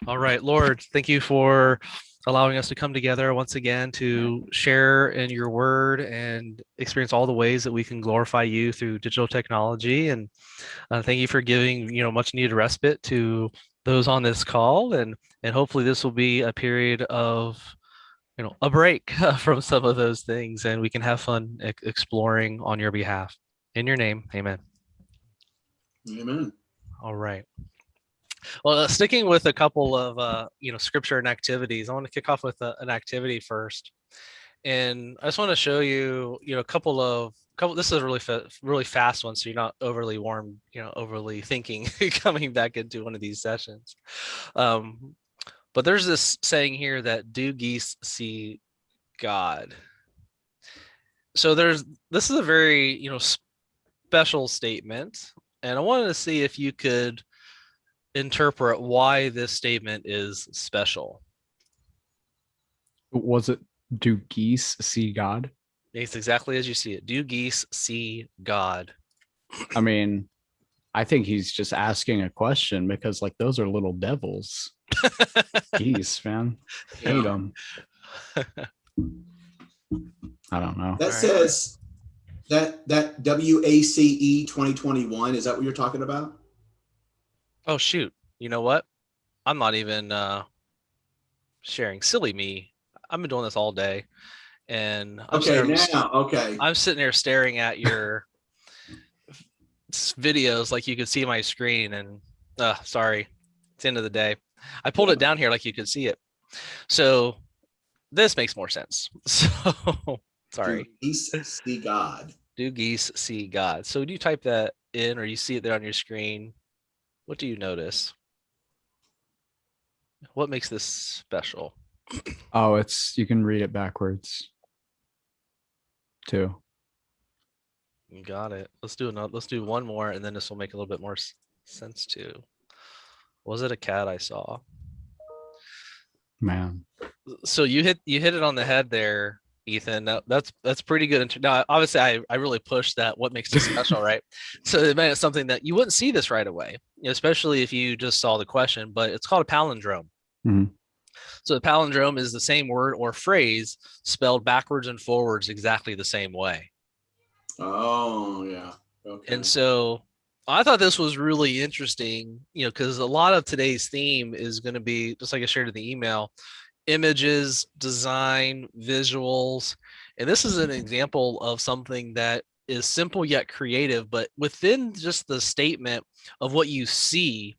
All right, Lord, thank you for allowing us to come together once again to share in your word and experience all the ways that we can glorify you through digital technology. And thank you for giving, much needed respite to those on this call. And hopefully this will be a period of, a break from some of those things, and we can have fun exploring on your behalf. In your name, amen. Amen. All right. Well, sticking with a couple of scripture and activities, I want to kick off with an activity first, and I just want to show you a couple. This is a really fast one, so you're not overly warm, overly thinking coming back into one of these sessions. Um, but there's this saying here that do geese see God? So this is a very special statement, and I wanted to see if you could interpret why this statement is special. Was it do geese see God? It's exactly as you see it. Do geese see God? I mean, I think he's just asking a question because like those are little devils. Geese, man. Hate Yeah. them. I don't know. That All right. says that WACE 2021. Is that what you're talking about? Oh shoot. You know what? I'm not even sharing. Silly me. I've been doing this all day, and Okay, now, okay. I'm sitting there staring at your videos like you could see my screen, and sorry, it's the end of the day. I pulled it down here like you could see it. So this makes more sense. So Do sorry. geese see God? Do geese see God? So when you type that in or you see it there on your screen, what do you notice? What makes this special? Oh, it's you can read it backwards too. You got it. Let's do another. Let's do one more, and then this will make a little bit more sense too. Was it a cat I saw? Man. So you hit it on the head there, Ethan. That's pretty good. Now, obviously, I really pushed that. What makes this special, right? So it meant something that you wouldn't see this right away, especially if you just saw the question. But it's called a palindrome. Mhm. So the palindrome is the same word or phrase spelled backwards and forwards exactly the same way. Oh, yeah. And Okay. so I thought this was really interesting, because a lot of today's theme is going to be just like I shared in the email, images, design, visuals. And this is an example of something that is simple yet creative, but within just the statement of what you see,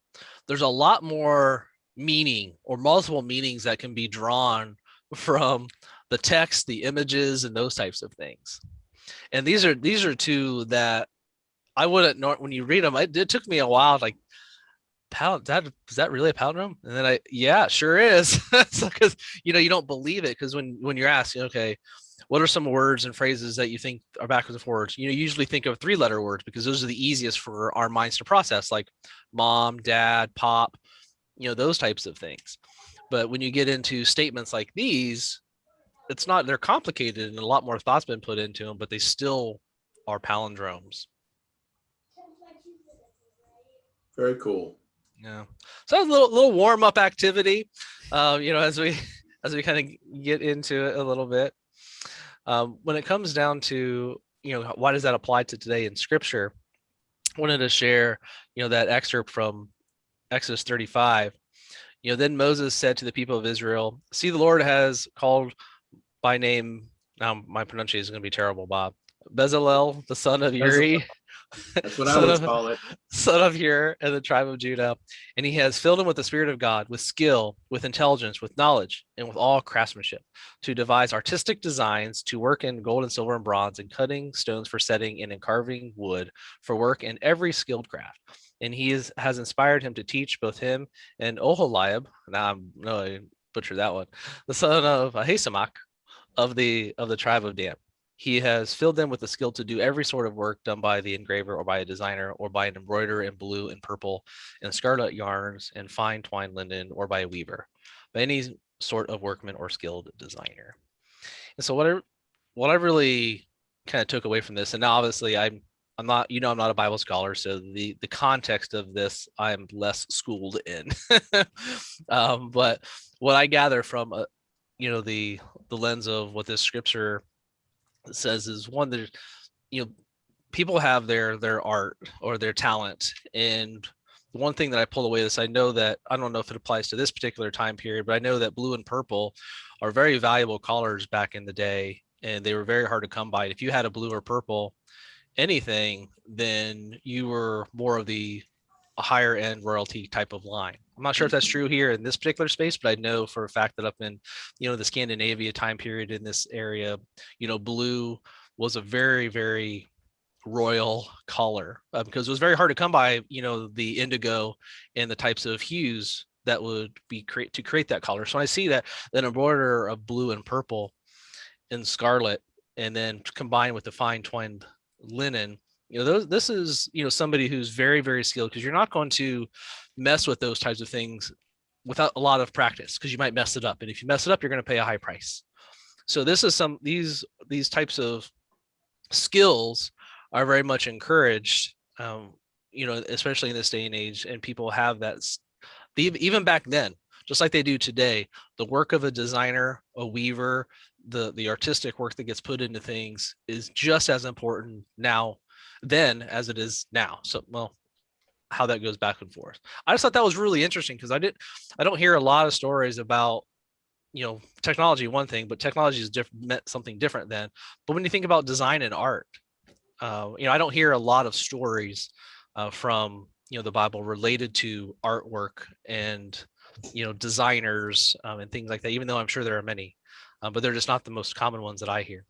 there's a lot more meaning or multiple meanings that can be drawn from the text, the images, and those types of things. And these are two that I wouldn't know when you read them. It took me a while, like, that is that really a palindrome? And then yeah, it sure is. Because you don't believe it, because when you're asked, okay, what are some words and phrases that you think are backwards and forwards? You usually think of 3-letter words because those are the easiest for our minds to process, like mom, dad, pop, those types of things. But when you get into statements like these, it's not, they're complicated and a lot more thought's been put into them, but they still are palindromes. Very cool. Yeah. So that's a little warm up activity, as we as we kind of get into it a little bit. When it comes down to why does that apply to today in Scripture, I wanted to share that excerpt from Exodus 35. Then Moses said to the people of Israel, "See, the Lord has called by name." Now my pronunciation is going to be terrible, Bob. Bezalel, the son of That's, Uri, that's what I son would of call it. son of Hur, and the tribe of Judah, and he has filled him with the Spirit of God, with skill, with intelligence, with knowledge, and with all craftsmanship, to devise artistic designs, to work in gold and silver and bronze, and cutting stones for setting, and in carving wood, for work in every skilled craft. And has inspired him to teach both him and Oholiab. Now I'm no, I butchered that one. The son of Ahisamach, of the tribe of Dan. He has filled them with the skill to do every sort of work done by the engraver or by a designer or by an embroiderer in blue and purple and scarlet yarns and fine twined linen or by a weaver, by any sort of workman or skilled designer. And so what I really kind of took away from this, and now obviously I'm not, I'm not a Bible scholar, so the context of this I'm less schooled in. But what I gather from the lens of what this scripture says is one that you know people have their art or their talent, and the one thing that I pulled away this, I know that I don't know if it applies to this particular time period, but I know that blue and purple are very valuable colors back in the day, and they were very hard to come by. If you had a blue or purple anything, then you were more of the a higher end royalty type of line. I'm not sure if that's true here in this particular space, but I know for a fact that up in, the Scandinavia time period in this area, blue was a very, very royal color, because it was very hard to come by, the indigo and the types of hues that would be to create that color. So when I see that a border of blue and purple and scarlet, and then combined with the fine twined linen, this is, somebody who's very, very skilled, because you're not going to mess with those types of things without a lot of practice, because you might mess it up. And if you mess it up, you're going to pay a high price. So this is these types of skills are very much encouraged, especially in this day and age. And people have that, even back then, just like they do today. The work of a designer, a weaver, the artistic work that gets put into things is just as important now then as it is now. So, well, how that goes back and forth. I just thought that was really interesting, because I don't hear a lot of stories about, technology, one thing, but technology is meant something different then. But when you think about design and art, I don't hear a lot of stories from, the Bible related to artwork and, designers, and things like that, even though I'm sure there are many, but they're just not the most common ones that I hear.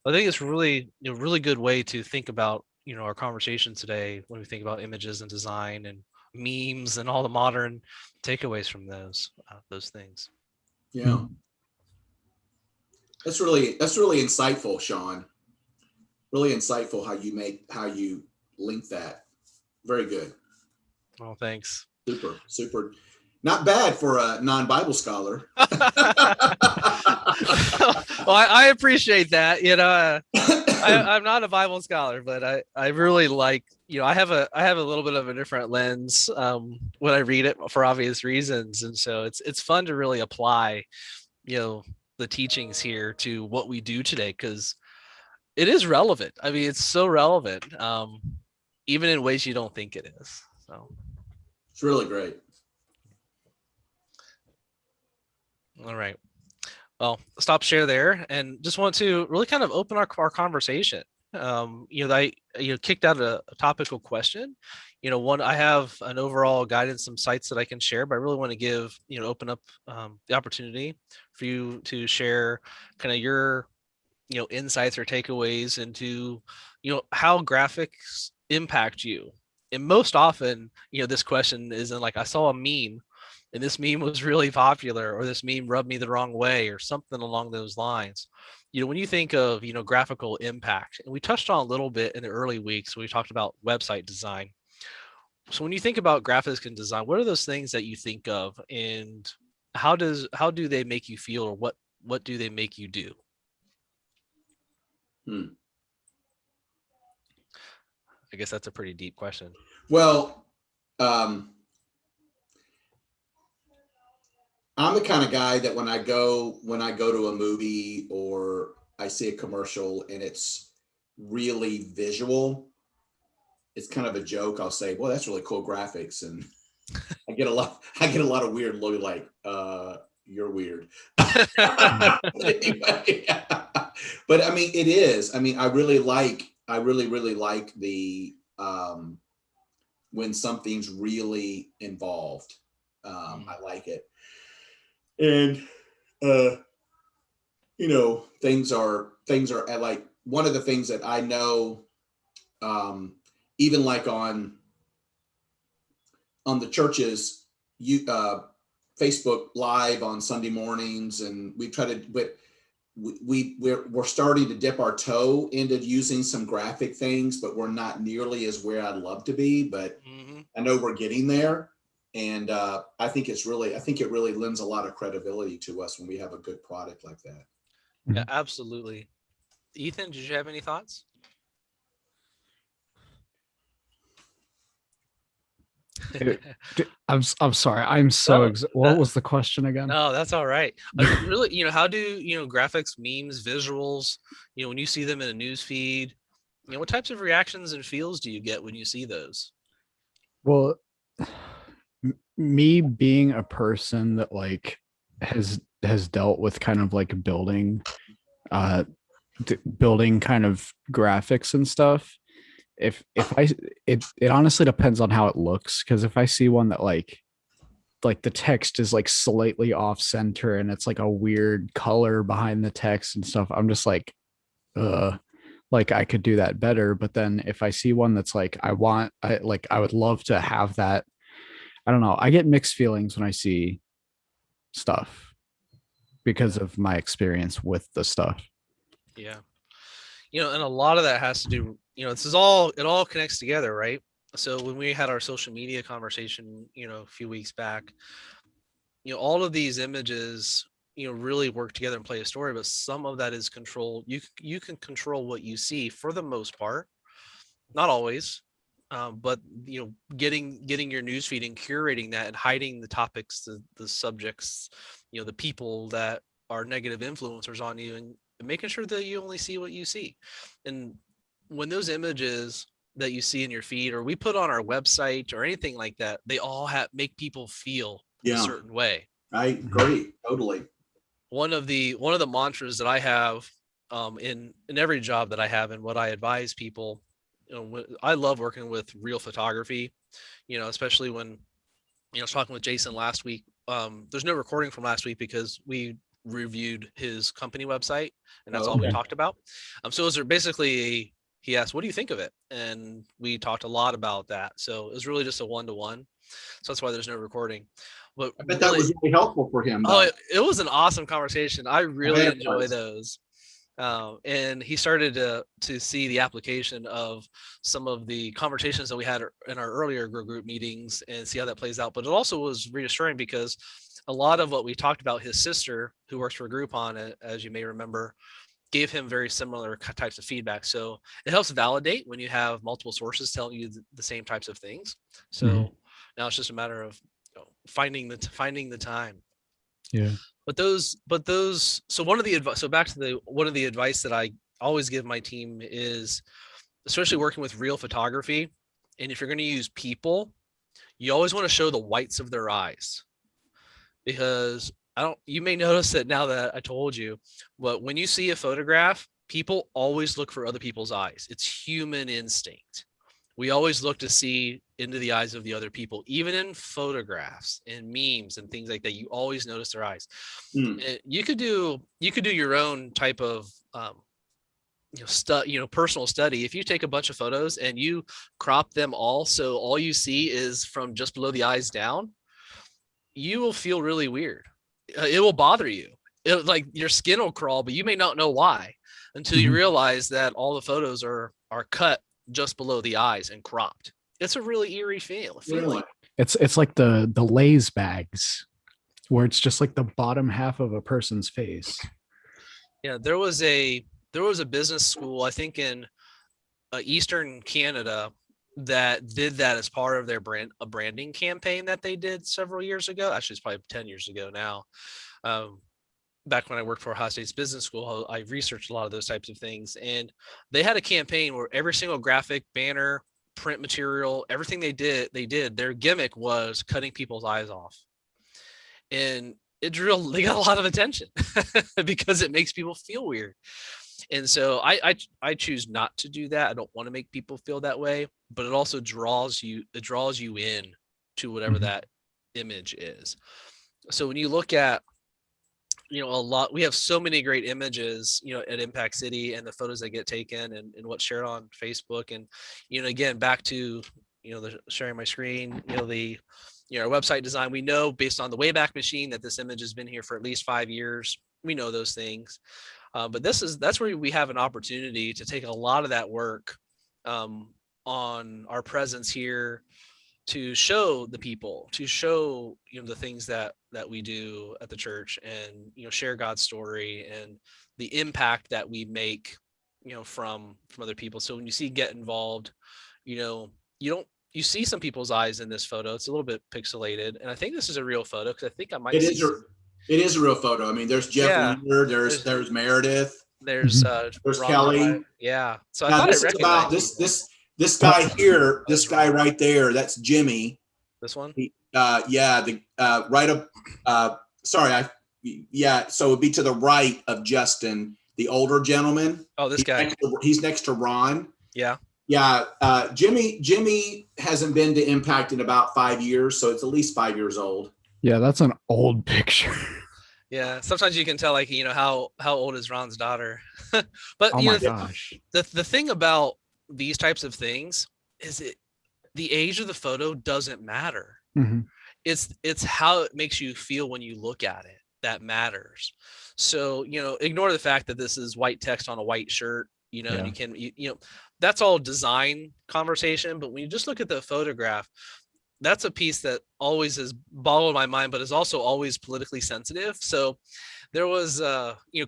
I think it's really, really good way to think about, our conversation today when we think about images and design and memes and all the modern takeaways from those things. Yeah. That's really insightful, Sean. Really insightful how you link that. Very good. Oh, thanks. Super, super. Not bad for a non-Bible scholar. Well, I appreciate that. I'm not a Bible scholar, but I really like, I have a little bit of a different lens when I read it, for obvious reasons, and so it's fun to really apply, the teachings here to what we do today, because it is relevant. I mean, it's so relevant, even in ways you don't think it is. So it's really great. All right. Well, stop share there, and just want to really kind of open our conversation. I kicked out a topical question. One, I have an overall guide and some sites that I can share, but I really want to give, open up the opportunity for you to share kind of your, insights or takeaways into, how graphics impact you. And most often, this question isn't like, I saw a meme and this meme was really popular, or this meme rubbed me the wrong way, or something along those lines. When you think of, graphical impact, and we touched on a little bit in the early weeks, we talked about website design. So when you think about graphics and design, what are those things that you think of, and how do they make you feel, or what do they make you do? I guess that's a pretty deep question. Well, I'm the kind of guy that when I go to a movie or I see a commercial and it's really visual, it's kind of a joke. I'll say, "Well, that's really cool graphics," and I get a lot of weird look, like, "You're weird." Anyway, but I mean, it is. I mean, I really really like the when something's really involved. I like it. And things are like, one of the things that I know, even like on the churches, Facebook Live on Sunday mornings, and we try to, but we're starting to dip our toe into using some graphic things, but we're not nearly as where I'd love to be, but I know we're getting there. And I think it really lends a lot of credibility to us when we have a good product like that. Yeah, absolutely. Ethan, did you have any thoughts? I'm sorry. I'm so No, what that, was the question again? no, that's all right. Really, how do graphics, memes, visuals, when you see them in a news feed, what types of reactions and feels do you get when you see those? Well, me being a person that like has dealt with kind of like uh building kind of graphics and stuff. If I it honestly depends on how it looks, because if I see one that like the text is like slightly off center and it's like a weird color behind the text and stuff, I'm just uh like I could do that better. But then if I see one that's like I would love to have that. I don't know. I get mixed feelings when I see stuff because Yeah, of my experience with the stuff. yeah. And a lot of that has to do, this is all, it all connects together, right? So when we had our social media conversation, a few weeks back, all of these images, really work together and play a story, but some of that is controlled. You can control what you see for the most part, not always. But getting your newsfeed and curating that and hiding the topics, the subjects, the people that are negative influencers on you, and making sure that you only see what you see. And when those images that you see in your feed or we put on our website or anything like that, they all make people feel a Yeah, certain way. I agree totally. One of the mantras that I have, in every job that I have and what I advise people, I love working with real photography, especially when, I was talking with Jason last week. There's no recording from last week because we reviewed his company website and that's Oh, all we okay. talked about. So it was basically, he asked, what do you think of it? And we talked a lot about that. So it was really just a one-to-one. So that's why there's no recording. But I bet that really, was really helpful for him, oh, though. it was an awesome conversation. I I really bet it enjoy was. those. And he started to see the application of some of the conversations that we had in our earlier group meetings and see how that plays out. But it also was reassuring because a lot of what we talked about, his sister, who works for Groupon, as you may remember, gave him very similar types of feedback. So it helps validate when you have multiple sources telling you the same types of things. Mhm. So now it's just a matter of finding the time. Yeah. But those so one of the advice so back to the one of the advice that I always give my team is, especially working with real photography, and if you're going to use people, you always want to show the whites of their eyes, because I don't you may notice that now that I told you, but when you see a photograph, people always look for other people's eyes. It's human instinct. We always look to see into the eyes of the other people, even in photographs and memes and things like that. You always notice their eyes. Mm. You could do your own type of personal study. If you take a bunch of photos and you crop them all so all you see is from just below the eyes down, you will feel really weird. It will bother you. Like your skin will crawl, but you may not know why until you Mhm. realize that all the photos are cut just below the eyes and cropped. It's a really eerie Really? feeling. It's like the Lay's bags where it's just like the bottom half of a person's face. Yeah, there was a business school, I think, in Eastern Canada, that did that as part of their branding campaign that they did several years ago. Actually, it's probably 10 years ago now. Um, Back when I worked for Ohio State's business school, I researched a lot of those types of things, and they had a campaign where every single graphic, banner, print material, everything they did, their gimmick was cutting people's eyes off, and they got a lot of attention because it makes people feel weird. And so I choose not to do that. I don't want to make people feel that way, but it also draws you in to whatever Mhm. that image is. So when you look at, we have so many great images, at Impact City, and the photos that get taken, and what's shared on Facebook. And, again, back to, the sharing my screen, our website design, we know based on the Wayback Machine that this image has been here for at least 5 years. We know those things. But that's where we have an opportunity to take a lot of that work, um, on our presence here, to show the people, to show, the things that we do at the church, and, share God's story and the impact that we make, from other people. So when you see Get Involved, you know you don't you see some people's eyes in this photo. It's a little bit pixelated, and I think this is a real photo because I think I might It see. is a it is a real photo. I mean, there's Jeff Yeah, Weiner, there's there's Meredith, there's Mhm. there's Ron's wife. Kelly. Yeah, so I Now thought I this is about recognized people. this Uh, guy here, That this is guy Ron. right there. That's Jimmy. This one. Yeah, the right up. Sorry, yeah. So it'd be to the right of Justin, the older gentleman. Oh, this guy. He's next to Ron. Yeah. Yeah, Jimmy hasn't been to Impact in about 5 years, so it's at least 5 years old. Yeah, that's an old picture. Yeah. Sometimes you can tell, like, how old is Ron's daughter. But Oh my gosh. the thing about these types of things is the age of the photo doesn't matter. Mhm. It's how it makes you feel when you look at it that matters. So, ignore the fact that this is white text on a white shirt, and Yeah. you can, that's all design conversation. But when you just look at the photograph, that's a piece that always has boggled my mind, but is also always politically sensitive. So there was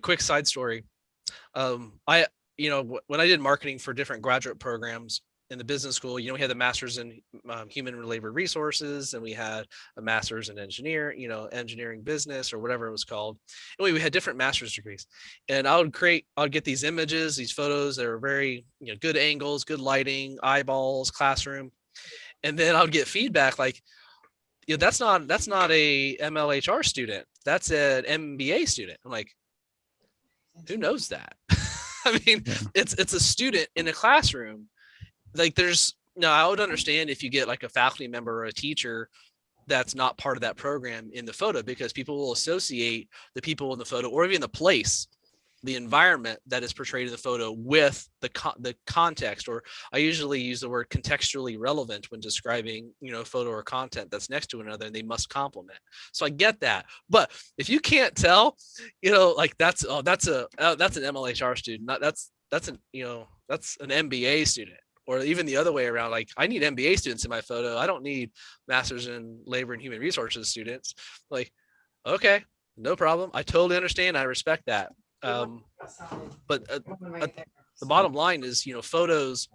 quick side story. I, when I did marketing for different graduate programs in the business school, we had the master's in human labor resources, and we had a master's in engineering business or whatever it was called. Anyway, we had different master's degrees, and I'd get these images, these photos that were very, good angles, good lighting, eyeballs, classroom. And then I would get feedback like, that's not a MLHR student. That's an MBA student. I'm like, who knows that? I mean, Yeah. it's a student in a classroom. Like, I would understand if you get like a faculty member or a teacher that's not part of that program in the photo, because people will associate the people in the photo or even the place, the environment that is portrayed in the photo with the context, or I usually use the word contextually relevant when describing, photo or content that's next to another, and they must complement. So I get that. But if you can't tell, like that's an MLHR student, that's an MBA student. Or even the other way around, like I need MBA students in my photo. I don't need masters in labor and human resources students. Like, okay, no problem. I totally understand. I respect that. But the bottom line is, photos,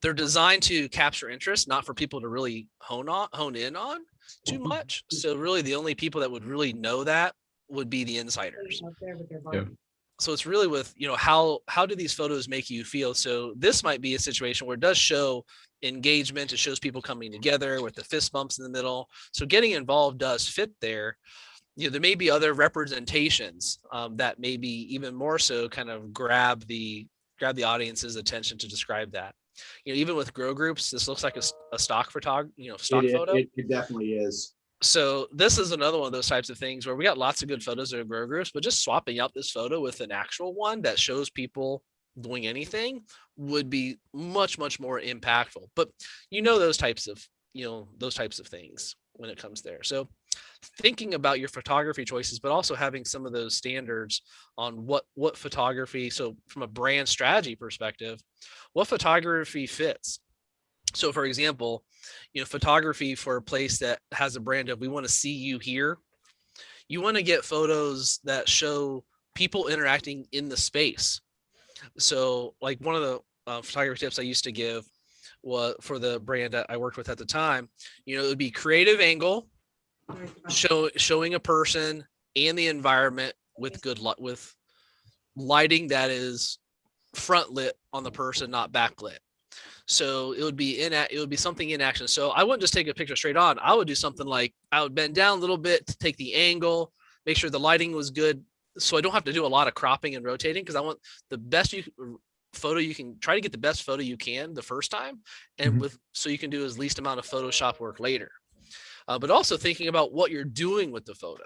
they're designed to capture interest, not for people to really hone in on too much. So really the only people that would really know that would be the insiders. Yeah. So it's really with, how do these photos make you feel? So this might be a situation where it does show engagement. It shows people coming together with the fist bumps in the middle. So getting involved does fit there. There may be other representations that maybe even more so kind of grab the audience's attention to describe that. Even with grow groups, this looks like a stock stock photo. It definitely is. So this is another one of those types of things where we got lots of good photos of grow groups, but just swapping out this photo with an actual one that shows people doing anything would be much, much more impactful. But those types of things when it comes there. So thinking about your photography choices, but also having some of those standards on what photography. So from a brand strategy perspective, what photography fits. So for example, photography for a place that has a brand of, we want to see you here. You want to get photos that show people interacting in the space. So like one of the photography tips I used to give was for the brand that I worked with at the time, it would be creative angle, showing a person and the environment with with lighting that is front lit on the person, not backlit. So it would be something in action. So I wouldn't just take a picture straight on. I would do something like I would bend down a little bit to take the angle, make sure the lighting was good, so I don't have to do a lot of cropping and rotating, because I want the best photo you can try to get the best photo you can the first time, and so you can do as least amount of Photoshop work later. But also thinking about what you're doing with the photo.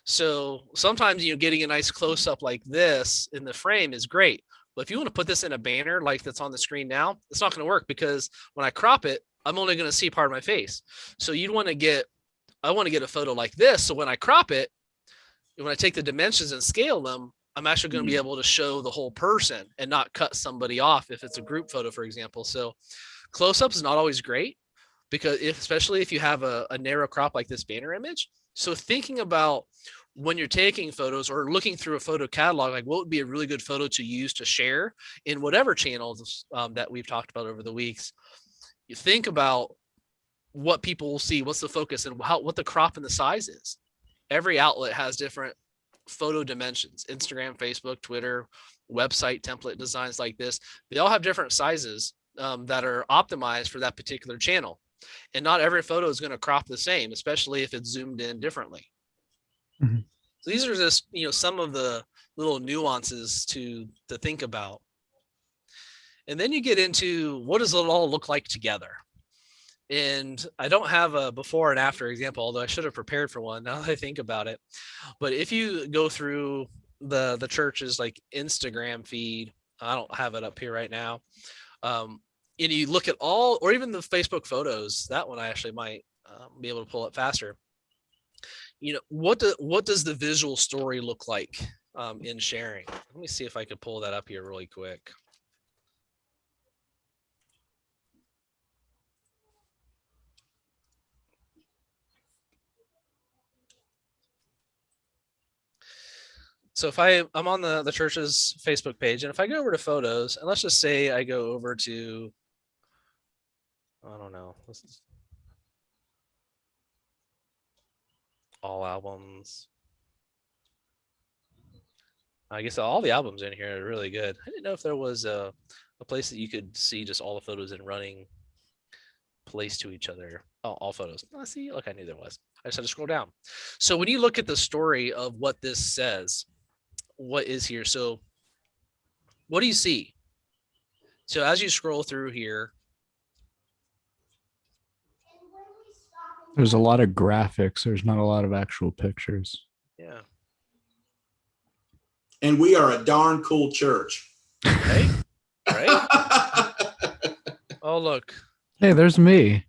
So sometimes, getting a nice close up like this in the frame is great. But if you want to put this in a banner like that's on the screen now, it's not going to work, because when I crop it, I'm only going to see part of my face. So I want to get a photo like this. So when I crop it, when I take the dimensions and scale them, I'm actually going to be able to show the whole person and not cut somebody off if it's a group photo, for example. So close-ups is not always great, because especially if you have a narrow crop like this banner image. So thinking about when you're taking photos or looking through a photo catalog, like what would be a really good photo to use to share in whatever channels that we've talked about over the weeks, You think about what people will see, what's the focus, and what the crop and the size is. Every outlet has different photo dimensions. Instagram, Facebook, Twitter, website template designs like this, they all have different sizes that are optimized for that particular channel. And not every photo is going to crop the same, especially if it's zoomed in differently. Mhm. So these are just, some of the little nuances to think about. And then you get into, what does it all look like together? And I don't have a before and after example, although I should have prepared for one now that I think about it. But if you go through the church's like Instagram feed, I don't have it up here right now. And you look at all, or even the Facebook photos, that one I actually might be able to pull up faster. What does the visual story look like in sharing? Let me see if I could pull that up here really quick. So if I'm on the church's Facebook page, and if I go over to photos, and let's just say I go over to, I don't know, all albums. I guess all the albums in here are really good. I didn't know if there was a place that you could see just all the photos in running place to each other. Oh, all photos. Oh, see, look, I knew there was. I just had to scroll down. So when you look at the story of what this says, what is here? So what do you see? So as you scroll through here, There's a lot of graphics. There's not a lot of actual pictures. yeah. And we are a darn cool church. Right? Right? Oh, look. Hey, there's me.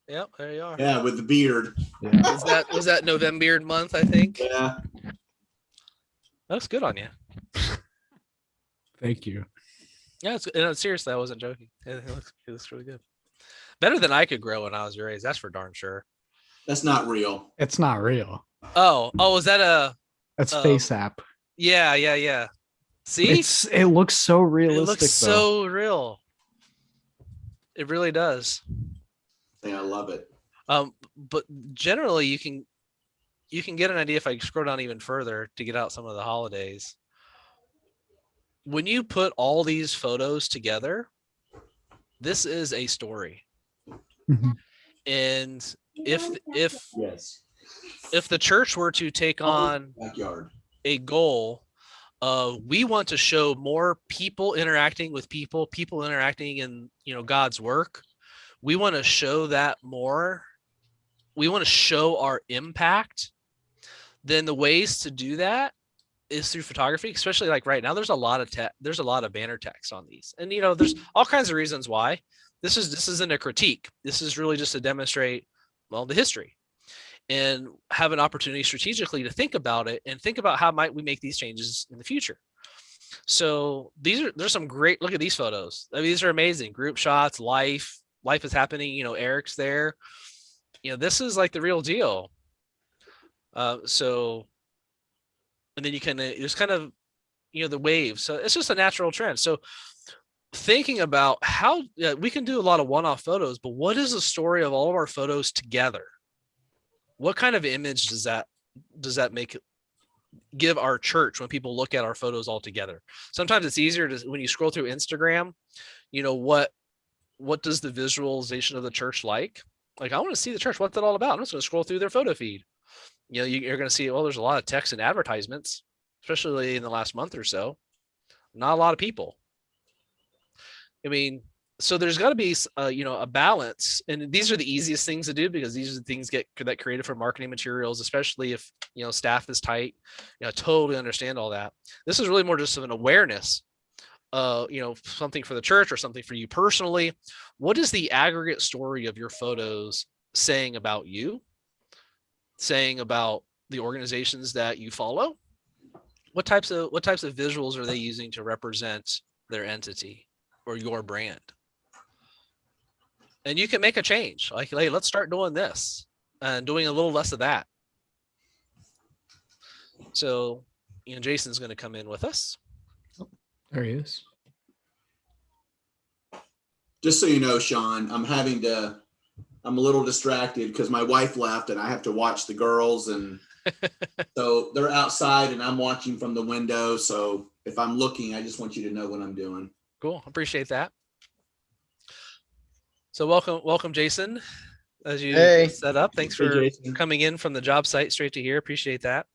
Yep, there you are. Yeah, with the beard. Yeah. Was that November month, I think? Yeah. That looks good on you. Thank you. Yeah, seriously, I wasn't joking. It looks really good. Better than I could grow when I was your age. That's for darn sure. That's not real. It's not real. Oh, is that a? That's Face App. Yeah. See, it looks so realistic. It looks so real. It really does. Yeah, I love it. But generally, you can get an idea if I scroll down even further to get out some of the holidays. When you put all these photos together, this is a story. Mhm. And if Yes. if the church were to take on backyard a goal of, we want to show more people interacting with people interacting in God's work, we want to show that more, we want to show our impact, then the ways to do that is through photography. Especially like right now, there's a lot of banner text on these, and there's all kinds of reasons why. This isn't a critique. This is really just to demonstrate, well, the history, and have an opportunity strategically to think about it and think about how might we make these changes in the future. So there's some great, look at these photos. I mean, these are amazing group shots. Life is happening. Eric's there. This is like the real deal. So, and then you can just kind of, the waves. So it's just a natural trend. So thinking about how we can do a lot of one-off photos, but what is the story of all of our photos together? What kind of image does that give our church when people look at our photos all together? Sometimes it's easier to, when you scroll through Instagram, what does the visualization of the church like? Like, I want to see the church. What's that all about? I'm just going to scroll through their photo feed. You're going to see, well, there's a lot of text and advertisements, especially in the last month or so. Not a lot of people. I mean, so there's got to be a balance, and these are the easiest things to do because these are the things that created for marketing materials, especially if staff is tight. Totally understand all that. This is really more just of an awareness, something for the church or something for you personally. What is the aggregate story of your photos saying about you, saying about the organizations that you follow? What types of visuals are they using to represent their entity or your brand? And you can make a change. Like, hey, let's start doing this and doing a little less of that. So, Jason's going to come in with us. There he is. Just so you know, Sean, I'm a little distracted because my wife left and I have to watch the girls. And so they're outside and I'm watching from the window. So if I'm looking, I just want you to know what I'm doing. Cool. Appreciate that. So welcome, Jason. As you Hey. set up, thanks Hey, for Jason. coming in from the job site straight to here. Appreciate that.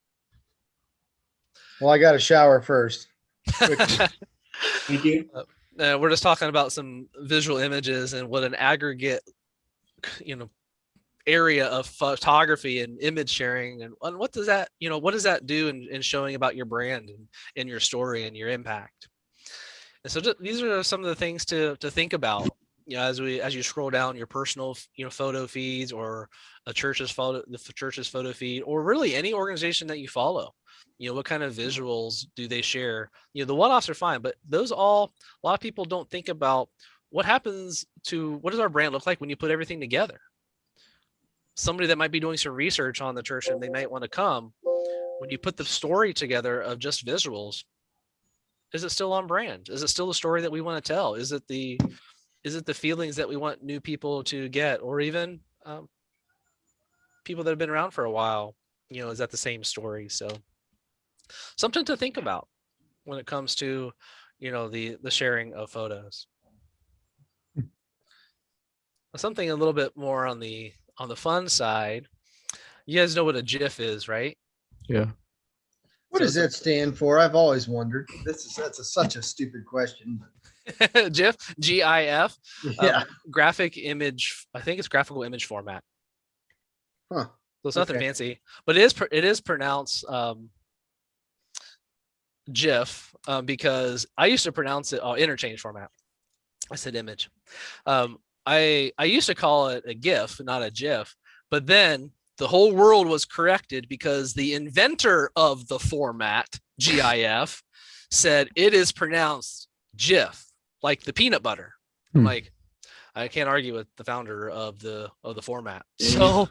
Well, I got to shower first. Thank you. We're just talking about some visual images and what an aggregate, area of photography and image sharing, and what does that, what does that do in showing about your brand and your story and your impact. And so these are some of the things to think about, as you scroll down your personal, photo feeds, or the church's photo feed, or really any organization that you follow. What kind of visuals do they share? The one-offs are fine, but a lot of people don't think about what does our brand look like when you put everything together. Somebody that might be doing some research on the church and they might want to come, when you put the story together of just visuals, is it still on brand? Is it still the story that we want to tell? Is it the feelings that we want new people to get, or even people that have been around for a while? Is that the same story? So something to think about when it comes to, the sharing of photos. Something a little bit more on the fun side. You guys know what a GIF is, right? Yeah. What does that stand for? I've always wondered. Such a stupid question. GIF, GIF. Yeah. Graphic image. I think it's graphical image format. Huh. So it's nothing fancy, but it is pronounced GIF, because I used to pronounce it interchange format. I said image. I used to call it a GIF, not a GIF, but then the whole world was corrected because the inventor of the format, GIF, said it is pronounced GIF, like the peanut butter. I'm like, I can't argue with the founder of the format. So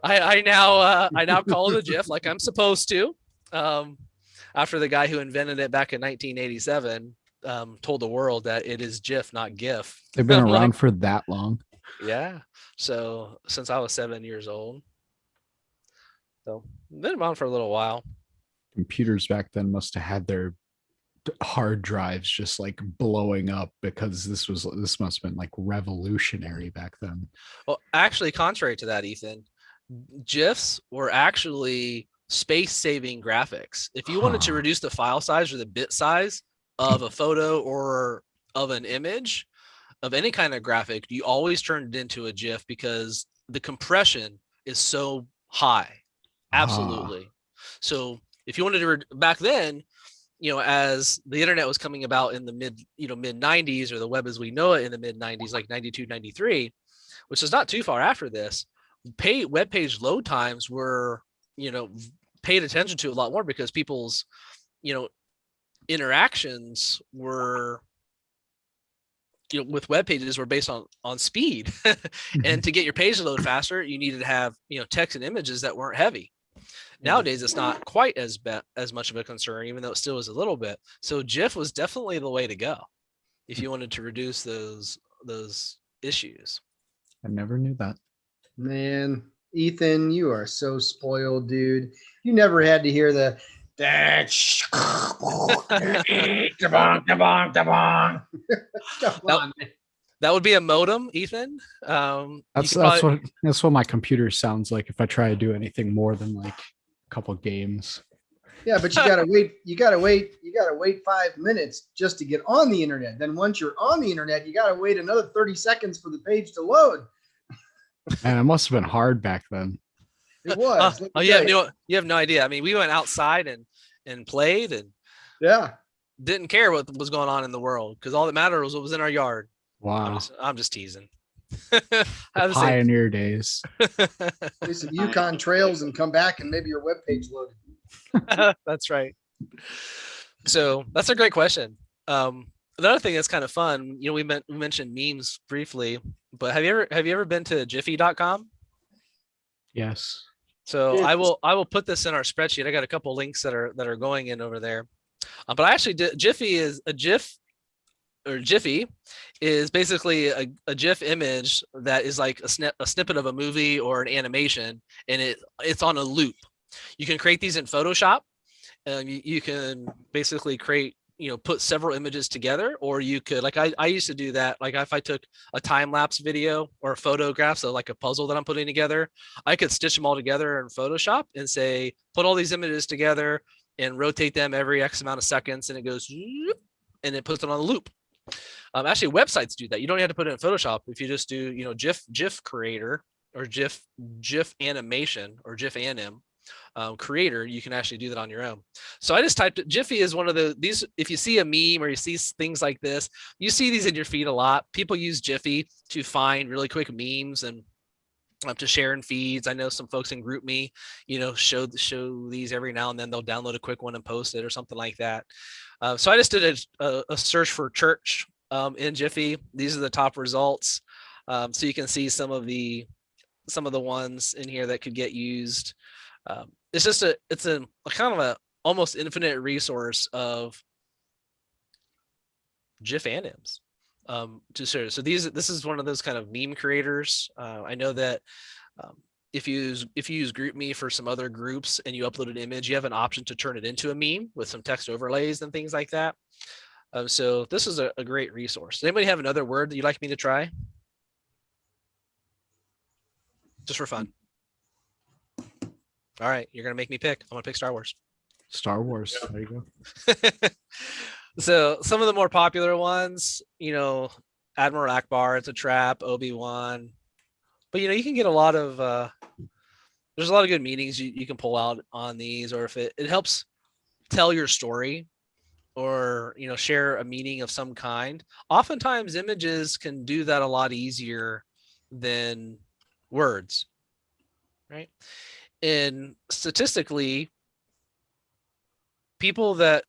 I now call it a GIF, like I'm supposed to. After the guy who invented it back in 1987 told the world that it is GIF, not GIF. They've been around for that long. Yeah. So since I was 7 years old. So been around for a little while. Computers back then must have had their hard drives just like blowing up, because this must have been like revolutionary back then. Well, actually, contrary to that, Ethan, GIFs were actually space-saving graphics. If you wanted to reduce the file size or the bit size of a photo or of an image of any kind of graphic, you always turned it into a GIF because the compression is so high. Absolutely. So if you wanted to back then, as the internet was coming about in the mid 90s, or the web as we know it in the mid 90s, like 92, 93, which is not too far after this, web page load times were, paid attention to a lot more, because people's, interactions were, with web pages were based on speed. And to get your page to load faster, you needed to have, text and images that weren't heavy. Nowadays, it's not quite as much of a concern, even though it still is a little bit. So GIF was definitely the way to go if you wanted to reduce those issues. I never knew that. Man, Ethan, you are so spoiled, dude. You never had to hear the That would be a modem, Ethan. That's what my computer sounds like if I try to do anything more than like a couple games. Yeah, but you gotta wait. You gotta wait 5 minutes just to get on the internet. Then once you're on the internet, you gotta wait another 30 seconds for the page to load. Man, it must have been hard back then. It was. You have no idea. I mean, we went outside and played, and didn't care what was going on in the world, because all that mattered was what was in our yard. Wow. I'm just teasing. Pioneer days. Do some Yukon trails and come back, and maybe your webpage loaded. That's right. So that's a great question. Another thing that's kind of fun, we mentioned memes briefly, but have you ever been to jiffy.com? Yes. So I will put this in our spreadsheet. I got a couple links that are going in over there. But I actually did. Jiffy is a GIF or Jiffy is basically a GIF image that is like a snippet of a movie or an animation, and it's on a loop. You can create these in Photoshop. You can basically create, put several images together, or you could, like I used to do that. Like if I took a time lapse video or a photograph, so like a puzzle that I'm putting together, I could stitch them all together in Photoshop and say, put all these images together and rotate them every X amount of seconds, and it goes, and it puts it on a loop. Actually, websites do that. You don't have to put it in Photoshop. If you just do, GIF creator or GIF animation or GIF anim, creator, you can actually do that on your own. So I just typed it. Jiffy is one of these. If you see a meme or you see things like this, you see these in your feed a lot. People use Jiffy to find really quick memes and to share in feeds. I know some folks in GroupMe, show these every now and then. They'll download a quick one and post it or something like that. So I just did a search for church in Jiffy. These are the top results. So you can see some of the ones in here that could get used. It's just a kind of a almost infinite resource of GIF anims to share. So this is one of those kind of meme creators. I know that if you use GroupMe for some other groups and you upload an image, you have an option to turn it into a meme with some text overlays and things like that. So this is a great resource. Does anybody have another word that you'd like me to try? Just for fun. All right, you're gonna make me pick. I'm gonna pick Star Wars. Star Wars. There you go. So some of the more popular ones, Admiral Akbar, it's a trap, Obi-Wan. But you can get a lot of there's a lot of good meanings you can pull out on these, or if it helps tell your story or share a meaning of some kind. Oftentimes images can do that a lot easier than words, right? And statistically, people that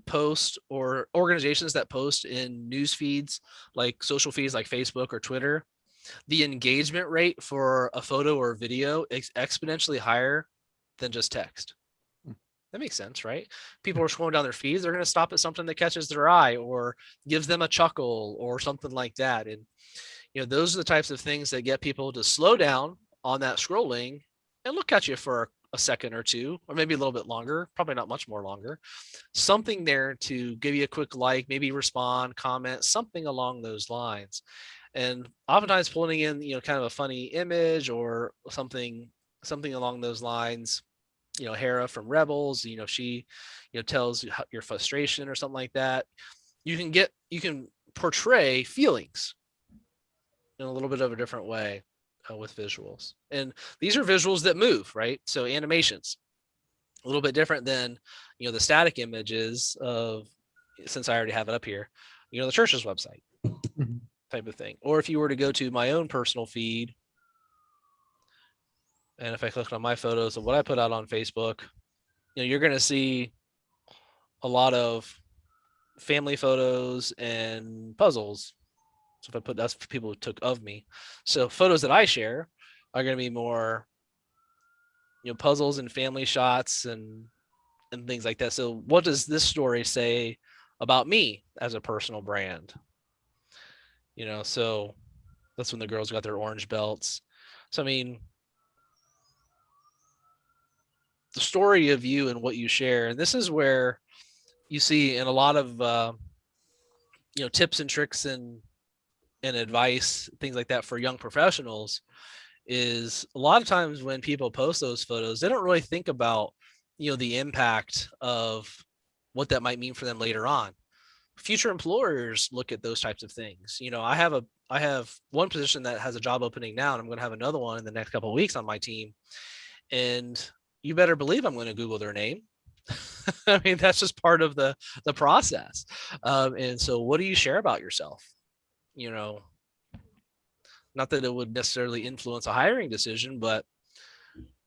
post or organizations that post in news feeds, like social feeds like Facebook or Twitter, the engagement rate for a photo or video is exponentially higher than just text. That makes sense, right? People are scrolling down their feeds, they're going to stop at something that catches their eye or gives them a chuckle or something like that. And those are the types of things that get people to slow down on that scrolling and look at you for a second or two, or maybe a little bit longer, probably not much more longer. Something there to give you a quick like, maybe respond, comment, something along those lines. And oftentimes pulling in, kind of a funny image or something along those lines. Hera from Rebels, she, tells your frustration or something like that. You can portray feelings in a little bit of a different way with visuals. And these are visuals that move, right? So animations, a little bit different than, the static images of, since I already have it up here, the church's website type of thing. Or if you were to go to my own personal feed, and if I click on my photos of what I put out on Facebook, you're going to see a lot of family photos and puzzles. So if I put, that's for people who took of me. So photos that I share are going to be more, puzzles and family shots and things like that. So what does this story say about me as a personal brand? So that's when the girls got their orange belts. So, I mean, the story of you and what you share, and this is where you see in a lot of, tips and tricks and advice, things like that for young professionals, is a lot of times when people post those photos, they don't really think about, the impact of what that might mean for them later on. Future employers look at those types of things. I have one position that has a job opening now, and I'm going to have another one in the next couple of weeks on my team. And you better believe I'm going to Google their name. I mean, that's just part of the process. And so what do you share about yourself? Not that it would necessarily influence a hiring decision, but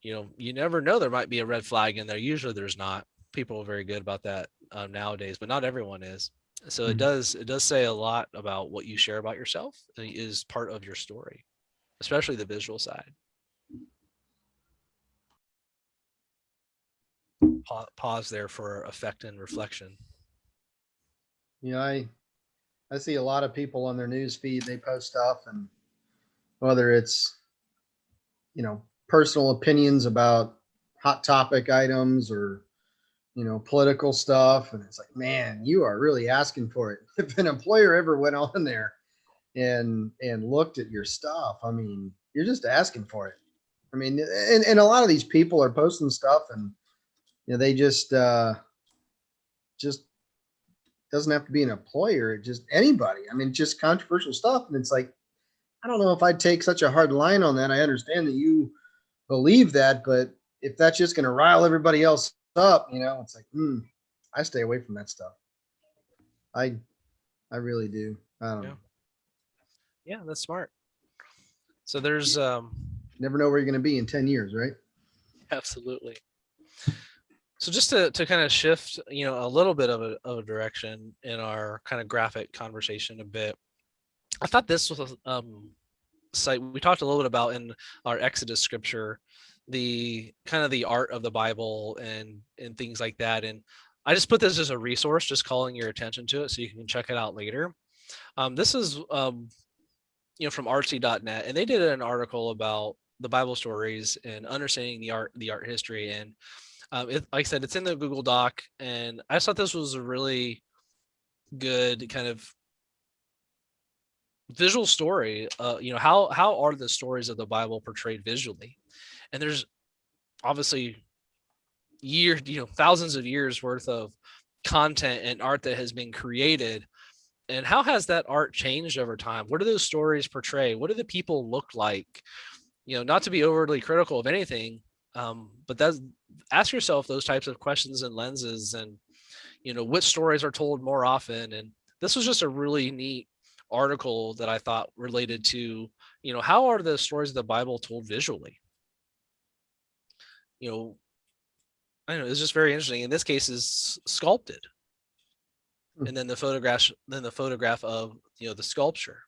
you never know, there might be a red flag in there. Usually there's not. People are very good about that nowadays, but not everyone is. So it does say a lot about what you share about yourself is part of your story, especially the visual side. Pause there for effect and reflection. Yeah, I see a lot of people on their news feed, they post stuff, and whether it's, personal opinions about hot topic items or, political stuff. And it's like, man, you are really asking for it. If an employer ever went on there and looked at your stuff, I mean, you're just asking for it. I mean, and a lot of these people are posting stuff, and they just doesn't have to be an employer, just anybody. I mean, just controversial stuff. And it's like, I don't know if I'd take such a hard line on that. I understand that you believe that, but if that's just going to rile everybody else up, it's like, I stay away from that stuff. I really do. I don't know. Yeah, that's smart. So there's Never know where you're going to be in 10 years, right? absolutely. So just to kind of shift, a little bit of a direction in our kind of graphic conversation a bit. I thought this was site we talked a little bit about in our Exodus scripture, the kind of the art of the Bible and things like that. And I just put this as a resource, just calling your attention to it so you can check it out later. This is from artsy.net, and they did an article about the Bible stories and understanding the art history. And like I said, it's in the Google Doc, and I just thought this was a really good kind of visual story. How are the stories of the Bible portrayed visually? And there's obviously thousands of years worth of content and art that has been created. And how has that art changed over time? What do those stories portray? What do the people look like? Not to be overly critical of anything, but ask yourself those types of questions and lenses, and which stories are told more often. And this was just a really neat article that I thought related to how are the stories of the Bible told visually. I don't know, it's just very interesting. In this case, is sculpted, and then the photograph of the sculpture.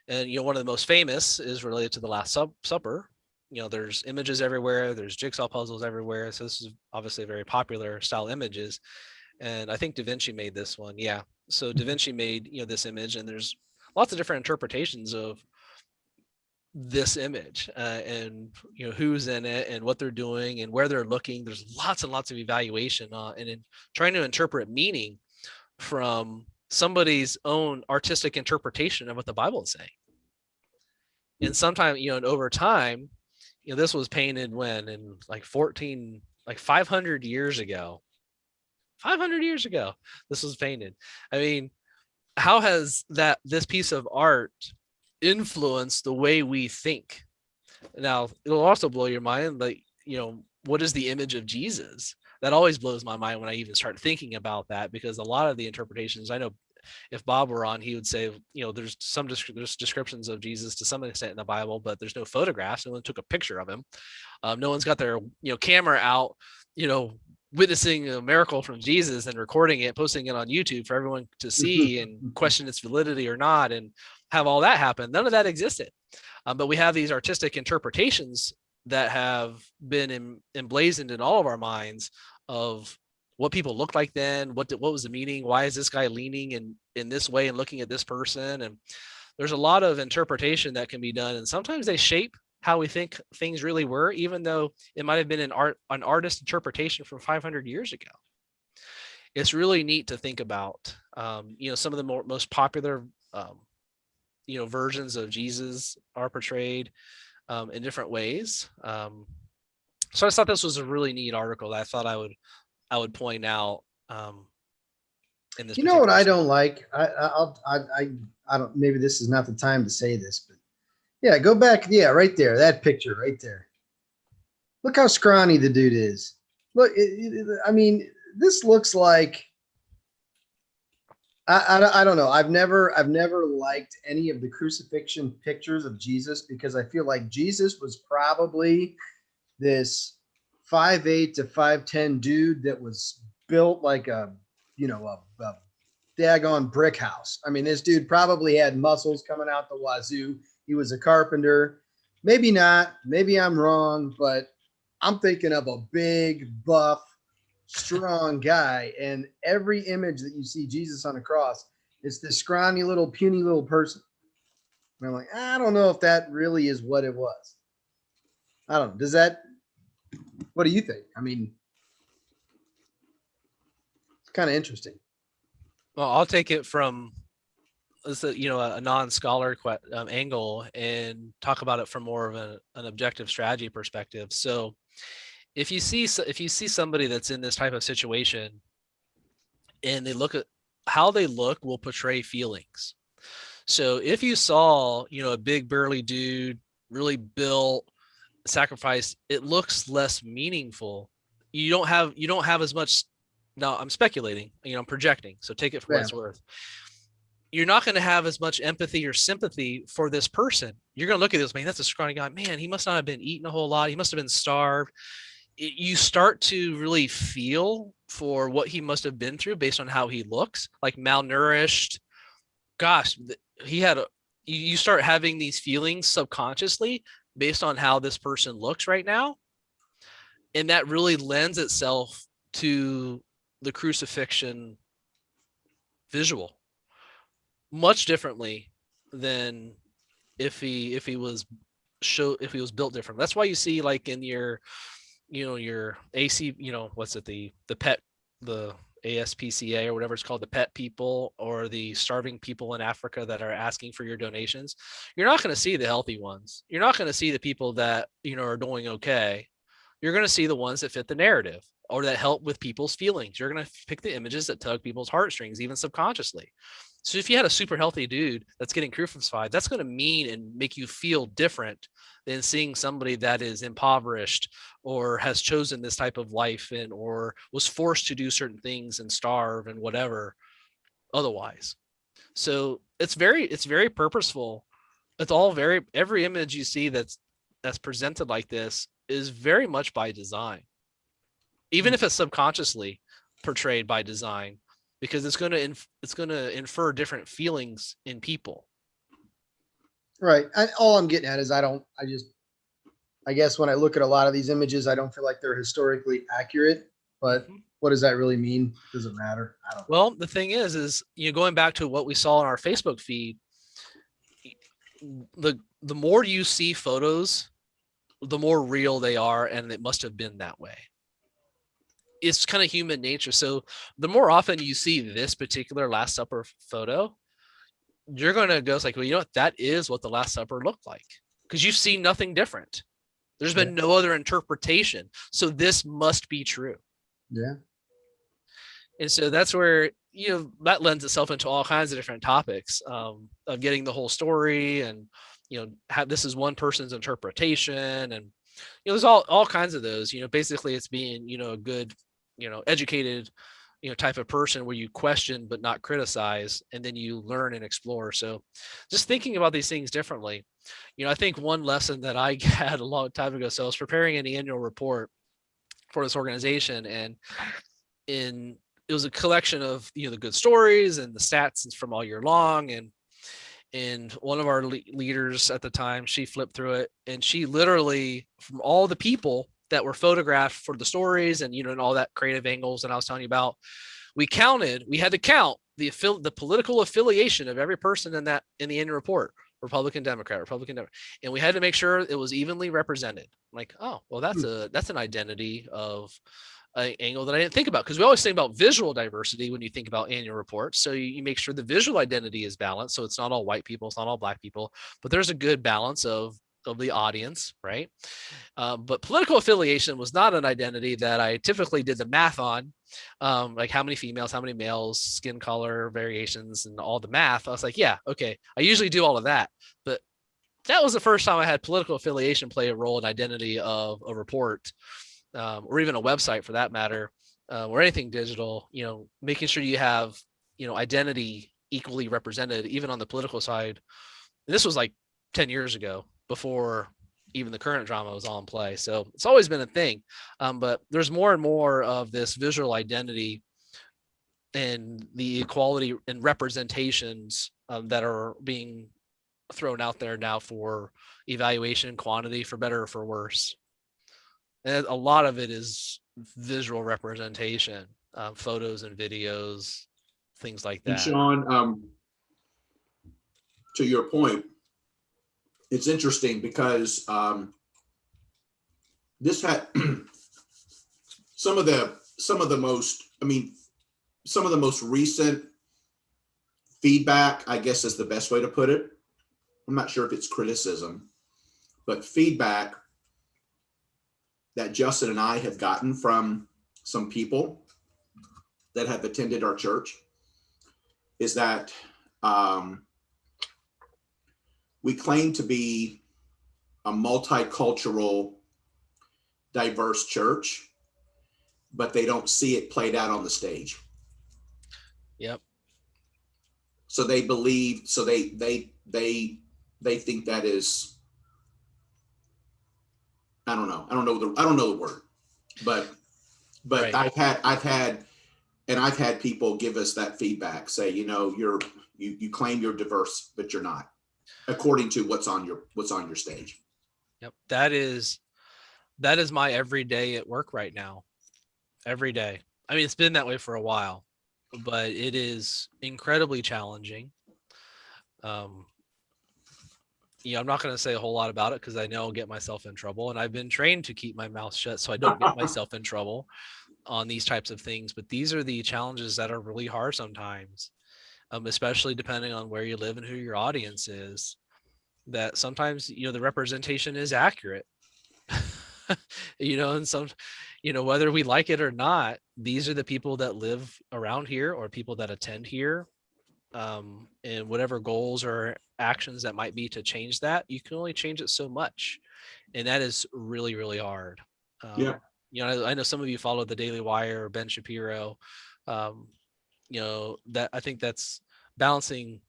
And one of the most famous is related to the Last Supper. There's images everywhere, there's jigsaw puzzles everywhere, so this is obviously a very popular style images. And I think Da Vinci made this one. Yeah, so Da Vinci made this image, and there's lots of different interpretations of this image, and who's in it and what they're doing and where they're looking. There's lots and lots of evaluation and in trying to interpret meaning from somebody's own artistic interpretation of what the Bible is saying. And sometimes, and over time, this was painted when in like 500 years ago. 500 years ago, this was painted. I mean, how has this piece of art influenced the way we think? Now, it'll also blow your mind, like, what is the image of Jesus? That always blows my mind when I even start thinking about that, because a lot of the interpretations, I know if Bob were on, he would say, there's there's descriptions of Jesus to some extent in the Bible, but there's no photographs. No one took a picture of him. No one's got their camera out, witnessing a miracle from Jesus and recording it, posting it on YouTube for everyone to see and question its validity or not, and have all that happen. None of that existed. But we have these artistic interpretations that have been emblazoned in all of our minds of what people looked like then, what was the meaning, why is this guy leaning in this way and looking at this person. And there's a lot of interpretation that can be done, and sometimes they shape how we think things really were, even though it might have been an artist interpretation from 500 years ago. It's really neat to think about. Some of the most popular versions of Jesus are portrayed in different ways. So I thought this was a really neat article that I thought I would point out in this. What I don't like? I don't. Maybe this is not the time to say this, but yeah, go back. Yeah, right there, that picture right there. Look how scrawny the dude is. Look, I mean, this looks like. I don't know. I've never liked any of the crucifixion pictures of Jesus, because I feel like Jesus was probably this 5'8" to 5'10" dude that was built like a daggone brick house. I mean, this dude probably had muscles coming out the wazoo. He was a carpenter. Maybe not. Maybe I'm wrong, but I'm thinking of a big, buff, strong guy. And every image that you see Jesus on a cross It's this scrawny little puny little person. And I'm like, I don't know if that really is what it was. I don't know. Does that, what do you think? I mean, it's kind of interesting. Well, I'll take it from a non-scholar angle and talk about it from more of an objective strategy perspective. So if you see somebody that's in this type of situation and they look at how they look will portray feelings. So if you saw, a big burly dude, really built, sacrificed, it looks less meaningful. You don't have as much. Now I'm speculating, I'm projecting. So take it for what it's worth. You're not going to have as much empathy or sympathy for this person. You're going to look at this, man, that's a scrawny guy. Man, he must not have been eating a whole lot. He must have been starved. You start to really feel for what he must have been through based on how he looks, like malnourished. Gosh, you start having these feelings subconsciously based on how this person looks right now. And that really lends itself to the crucifixion visual much differently than if he was built different. That's why you see, like, in your your AC, what's it, the pet, the ASPCA or whatever it's called, the pet people or the starving people in Africa that are asking for your donations. You're not going to see the healthy ones. You're not going to see the people that are doing okay. You're going to see the ones that fit the narrative or that help with people's feelings. You're going to pick the images that tug people's heartstrings, even subconsciously. So if you had a super healthy dude that's getting crucified, that's going to mean and make you feel different than seeing somebody that is impoverished or has chosen this type of life and or was forced to do certain things and starve and whatever otherwise. So it's very purposeful. It's all every image you see that's presented like this is very much by design, even if it's subconsciously portrayed by design, because it's going to infer different feelings in people. Right. All I'm getting at is I guess when I look at a lot of these images, I don't feel like they're historically accurate, but what does that really mean? Does it matter? I don't know. Well, the thing is going back to what we saw in our Facebook feed, the more you see photos, the more real they are, and it must have been that way. It's kind of human nature. So the more often you see this particular Last Supper photo, you're going to go like, well, what? That is what the Last Supper looked like, because you've seen nothing different. There's been no other interpretation. So this must be true. Yeah. And so that's where, that lends itself into all kinds of different topics of getting the whole story and, this is one person's interpretation. And, there's all kinds of those, basically it's being, a good, educated, type of person where you question but not criticize, and then you learn and explore. So just thinking about these things differently. I think one lesson that I had a long time ago, so I was preparing an annual report for this organization, and it was a collection of, the good stories and the stats from all year long. And one of our leaders at the time, she flipped through it, and she literally, from all the people that were photographed for the stories and, and all that creative angles that I was telling you about, we had to count the political affiliation of every person in the annual report. Republican, Democrat, and we had to make sure it was evenly represented. I'm like, oh, well, that's an identity of an angle that I didn't think about, because we always think about visual diversity when you think about annual reports. So you make sure the visual identity is balanced. So it's not all white people, it's not all black people, but there's a good balance of the audience, right? But political affiliation was not an identity that I typically did the math on, like how many females, how many males, skin color variations, and all the math. I was like, yeah, okay, I usually do all of that, but that was the first time I had political affiliation play a role in identity of a report, or even a website for that matter, or anything digital. Making sure you have identity equally represented, even on the political side. And this was like 10 years ago, before even the current drama was all in play. So it's always been a thing. But there's more and more of this visual identity and the equality and representations that are being thrown out there now for evaluation quantity, for better or for worse. And a lot of it is visual representation, photos and videos, things like that. And Sean, to your point, it's interesting because this had some of the most recent feedback, I guess is the best way to put it. I'm not sure if it's criticism, but feedback that Justin and I have gotten from some people that have attended our church is that we claim to be a multicultural, diverse church, but they don't see it played out on the stage. Yep. So they believe, so they think that is, I don't know the word, but Right. I've had people give us that feedback, say, you claim you're diverse, but you're not, according to what's on your stage. Yep. That is my everyday at work right now. Every day. I mean, it's been that way for a while, but it is incredibly challenging. I'm not going to say a whole lot about it because I know I'll get myself in trouble, and I've been trained to keep my mouth shut so I don't get myself in trouble on these types of things. But these are the challenges that are really hard sometimes, especially depending on where you live and who your audience is. That sometimes the representation is accurate, and some, whether we like it or not, these are the people that live around here or people that attend here. And whatever goals or actions that might be to change that, you can only change it so much. And that is really, really hard. Yeah. I know some of you follow the Daily Wire or Ben Shapiro. That I think that's balancing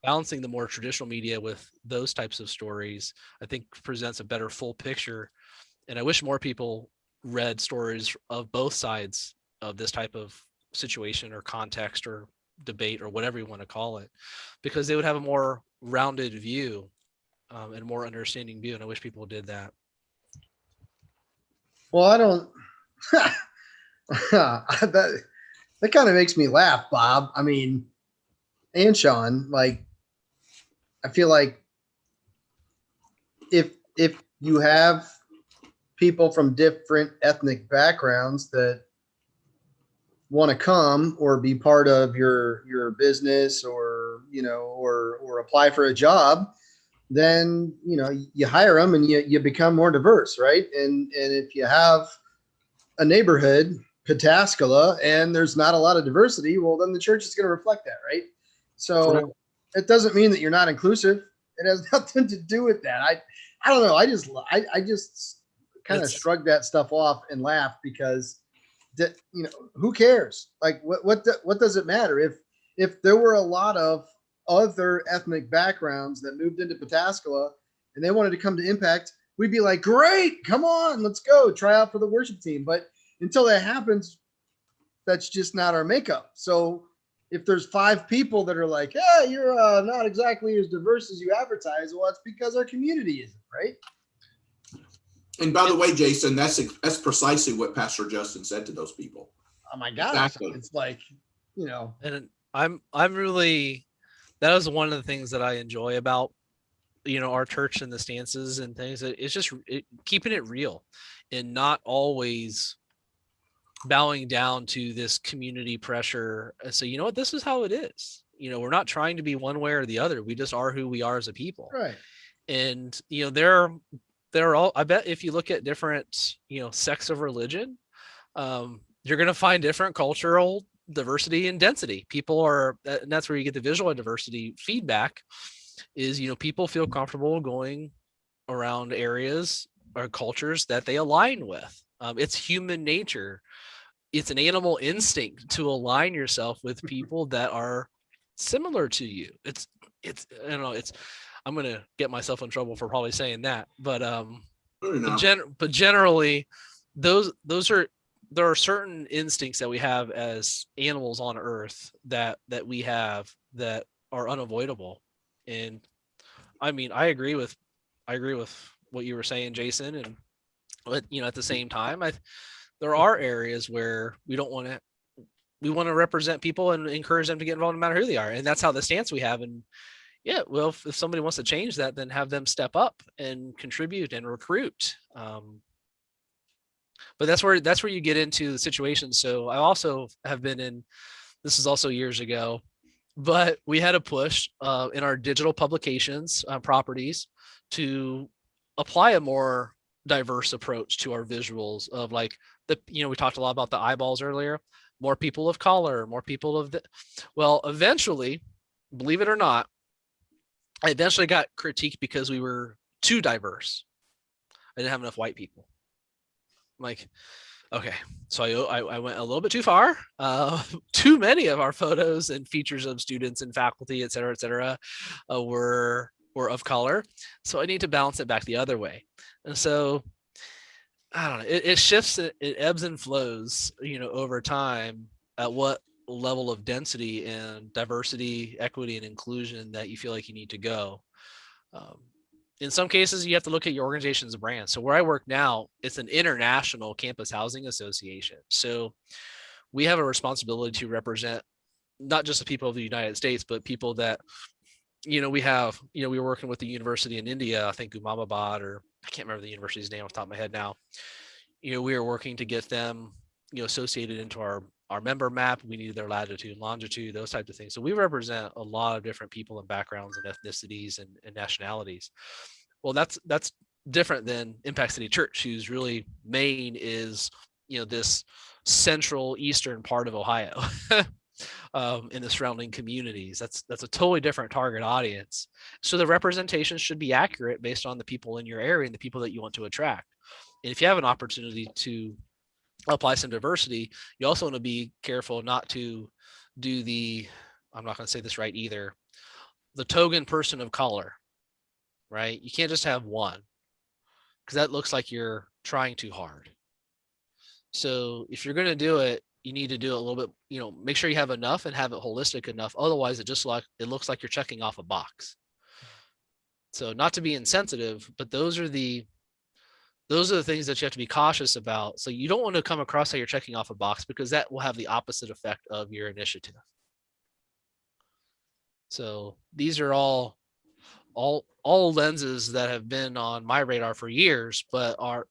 the more traditional media with those types of stories, I think presents a better full picture. And I wish more people read stories of both sides of this type of situation or context or debate or whatever you want to call it, because they would have a more rounded view and a more understanding view. And I wish people did that. Well, I don't. that kind of makes me laugh, Bob. I mean, and Sean, like, I feel like if you have people from different ethnic backgrounds that want to come or be part of your business or apply for a job, then you hire them and you become more diverse, right? And if you have a neighborhood, Pataskala, and there's not a lot of diversity, well, then the church is going to reflect that, right? So Correct. it doesn't mean that you're not inclusive. It has nothing to do with that. I don't know. I just kind of shrug that stuff off and laugh because that, who cares? Like what does it matter if there were a lot of other ethnic backgrounds that moved into Pataskala and they wanted to come to Impact, we'd be like, great, come on, let's go try out for the worship team. But until that happens, that's just not our makeup. So if there's 5 people that are like, yeah, you're not exactly as diverse as you advertise, well, it's because our community isn't, right? And by the way, Jason, that's precisely what Pastor Justin said to those people. Oh my gosh. Exactly. It's like, And I'm really, that is one of the things that I enjoy about, our church and the stances and things. It's just keeping it real and not always bowing down to this community pressure. So, you know what, this is how it is. We're not trying to be one way or the other. We just are who we are as a people. right. And, they're all, I bet if you look at different, sects of religion, you're going to find different cultural diversity and density. People are, and that's where you get the visual diversity feedback is, people feel comfortable going around areas or cultures that they align with. It's human nature. It's an animal instinct to align yourself with people that are similar to you. It's, I don't know, I'm going to get myself in trouble for probably saying that, but, generally there are certain instincts that we have as animals on earth that we have that are unavoidable. And I mean, I agree with what you were saying, Jason. And, but, at the same time, there are areas where we want to represent people and encourage them to get involved no matter who they are. And that's how the stance we have. And, Yeah, well, if somebody wants to change that, then have them step up and contribute and recruit. But that's where you get into the situation. So I also have been in. This is also years ago, but we had a push in our digital publications properties to apply a more diverse approach to our visuals of like we talked a lot about the eyeballs earlier, more people of color, more people of the, well, eventually, believe it or not, I eventually got critiqued because we were too diverse. I didn't have enough white people. I'm like, okay, so I went a little bit too far. Too many of our photos and features of students and faculty, et cetera, were of color. So I need to balance it back the other way. And so I don't know. It shifts. It ebbs and flows. Over time, at what level of density and diversity, equity, and inclusion that you feel like you need to go. Um, in some cases, you have to look at your organization's brand. So where I work now, it's an international campus housing association. So we have a responsibility to represent not just the people of the United States, but people that, we were working with the university in India, I think Umamabad, or I can't remember the university's name off the top of my head now. We were working to get them, associated into our member map. We needed their latitude, longitude, those types of things. So we represent a lot of different people and backgrounds and ethnicities and nationalities. Well, that's different than Impact City Church, whose really main is this central eastern part of Ohio. In the surrounding communities. That's a totally different target audience. So the representation should be accurate based on the people in your area and the people that you want to attract. And if you have an opportunity to apply some diversity, you also want to be careful not to do I'm not going to say this right either, the token person of color, right? You can't just have one because that looks like you're trying too hard. So if you're going to do it, you need to do it a little bit, make sure you have enough and have it holistic enough. Otherwise, it looks like you're checking off a box. So not to be insensitive, but those are the things that you have to be cautious about. So you don't want to come across how you're checking off a box, because that will have the opposite effect of your initiative. So these are all lenses that have been on my radar for years, but are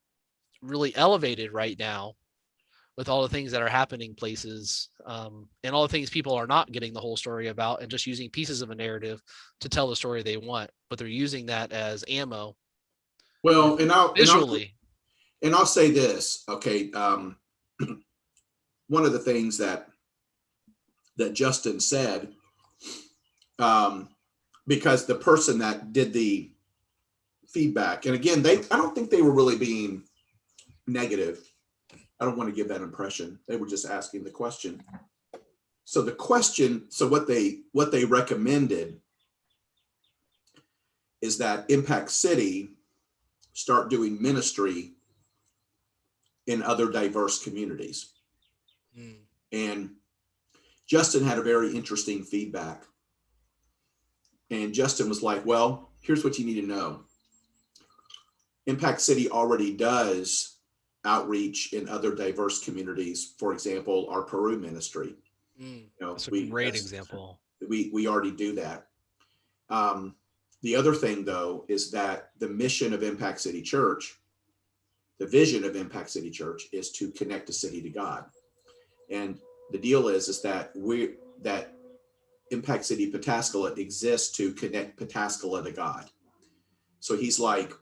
really elevated right now with all the things that are happening places, and all the things people are not getting the whole story about and just using pieces of a narrative to tell the story they want, but they're using that as ammo. Well, visually. And I'll say this, okay. One of the things that Justin said, because the person that did the feedback, and again, I don't think they were really being negative. I don't want to give that impression. They were just asking the question. So what they recommended is that Impact City start doing ministry in other diverse communities. And Justin had a very interesting feedback. And Justin was like, well, here's what you need to know. Impact City already does outreach in other diverse communities. For example, our Peru ministry. That's a great example. We already do that. The other thing, though, is that the mission of Impact City Church, the vision of Impact City Church, is to connect the city to God. And the deal is that Impact City Pataskala exists to connect Pataskala to God. So he's like,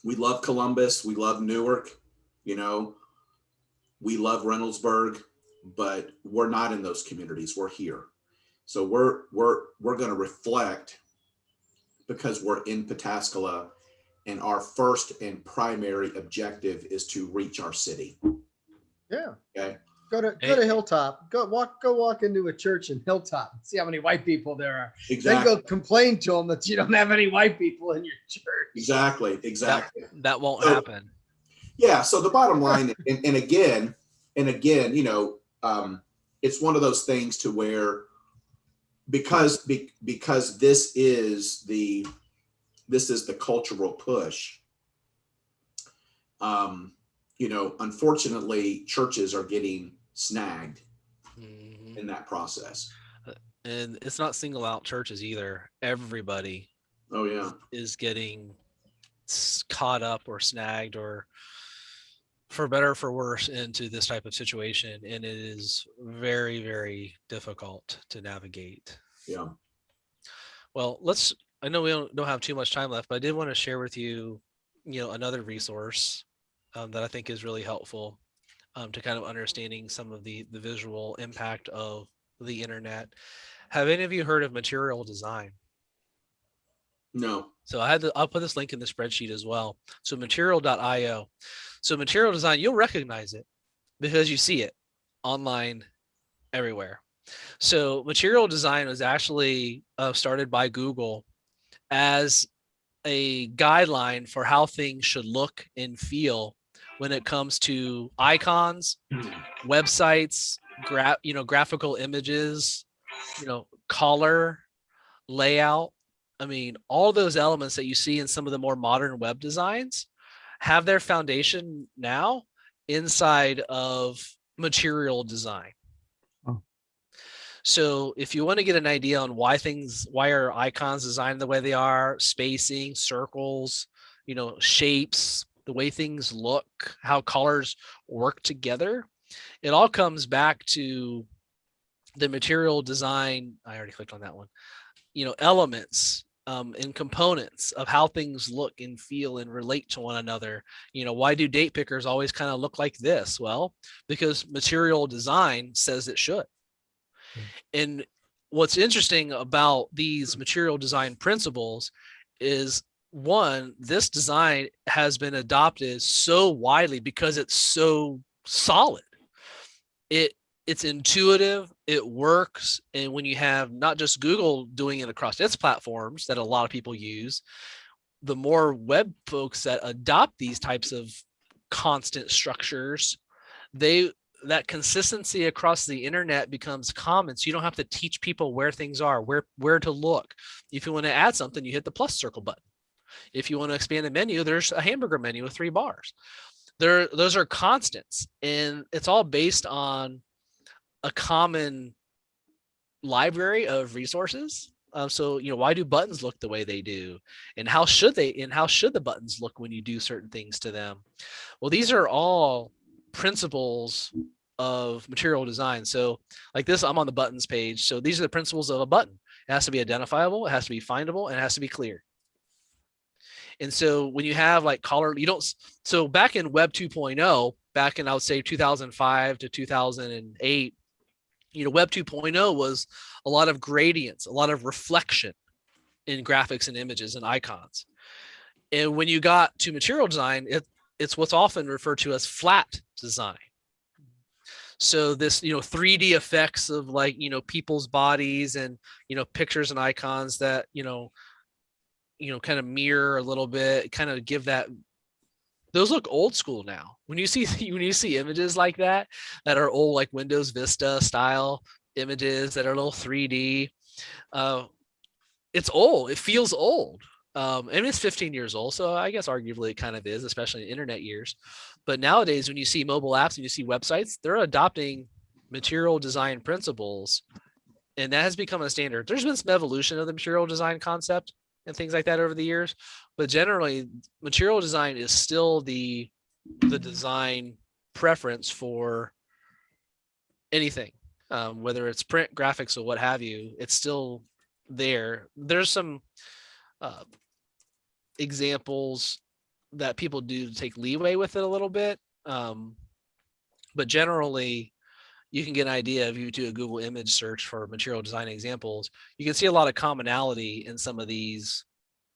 we love Columbus, we love Newark, we love Reynoldsburg, but we're not in those communities. We're here. So we're going to reflect, because we're in Pataskala, and our first and primary objective is to reach our city. Yeah. Okay. Go to Hilltop. Go walk into a church in Hilltop and see how many white people there are. Exactly. Then go complain to them that you don't have any white people in your church. Exactly. That won't happen. Yeah. So the bottom line, and again, it's one of those things to where, because this is the cultural push. Unfortunately, churches are getting snagged in that process. And it's not single out churches either. Everybody Oh yeah. is getting caught up or snagged or, for better or for worse, into this type of situation, and it is very, very difficult to navigate. Yeah. Well, I know we don't have too much time left, but I did want to share with you, another resource that I think is really helpful to kind of understanding some of the visual impact of the internet. Have any of you heard of material design? No. So I'll put this link in the spreadsheet as well. So material.io. So material design, you'll recognize it because you see it online everywhere. So material design was actually started by Google as a guideline for how things should look and feel when it comes to icons, websites, graphical images, color, layout. I mean, all those elements that you see in some of the more modern web designs have their foundation now inside of material design. Oh. So if you want to get an idea on why are icons designed the way they are, spacing, circles, shapes, the way things look, how colors work together, it all comes back to the material design. I already clicked on that one. Elements and components of how things look and feel and relate to one another. Why do date pickers always kind of look like this? Well, because material design says it should. And what's interesting about these material design principles is, one, this design has been adopted so widely because it's so solid. It's intuitive, it works, and when you have not just Google doing it across its platforms that a lot of people use, the more web folks that adopt these types of constant structures, that consistency across the internet becomes common. So you don't have to teach people where things are, where to look. If you want to add something, you hit the plus circle button. If you want to expand the menu, there's a hamburger menu with 3 bars. Those are constants, and it's all based on a common library of resources. So why do buttons look the way they do, and how should the buttons look when you do certain things to them? Well, these are all principles of material design. So like this, I'm on the buttons page. So these are the principles of a button. It has to be identifiable, it has to be findable, and it has to be clear. And so when you have like color, so back in Web 2.0, back in, I would say 2005 to 2008, Web 2.0 was a lot of gradients, a lot of reflection in graphics and images and icons. And when you got to material design, it's what's often referred to as flat design. So this, 3D effects of like, people's bodies and, pictures and icons that, kind of mirror a little bit, kind of give that. Those look old school now. When you see images like that are old, like Windows Vista style images that are a little 3D, it's old. It feels old. And it's 15 years old, so I guess arguably it kind of is, especially in internet years. But nowadays, when you see mobile apps and you see websites, they're adopting material design principles, and that has become a standard. There's been some evolution of the material design concept and things like that over the years, but generally, material design is still the design preference for anything, whether it's print, graphics, or what have you. It's still there. There's some examples that people do to take leeway with it a little bit, but generally, you can get an idea if you do a Google image search for material design examples. You can see a lot of commonality in some of these.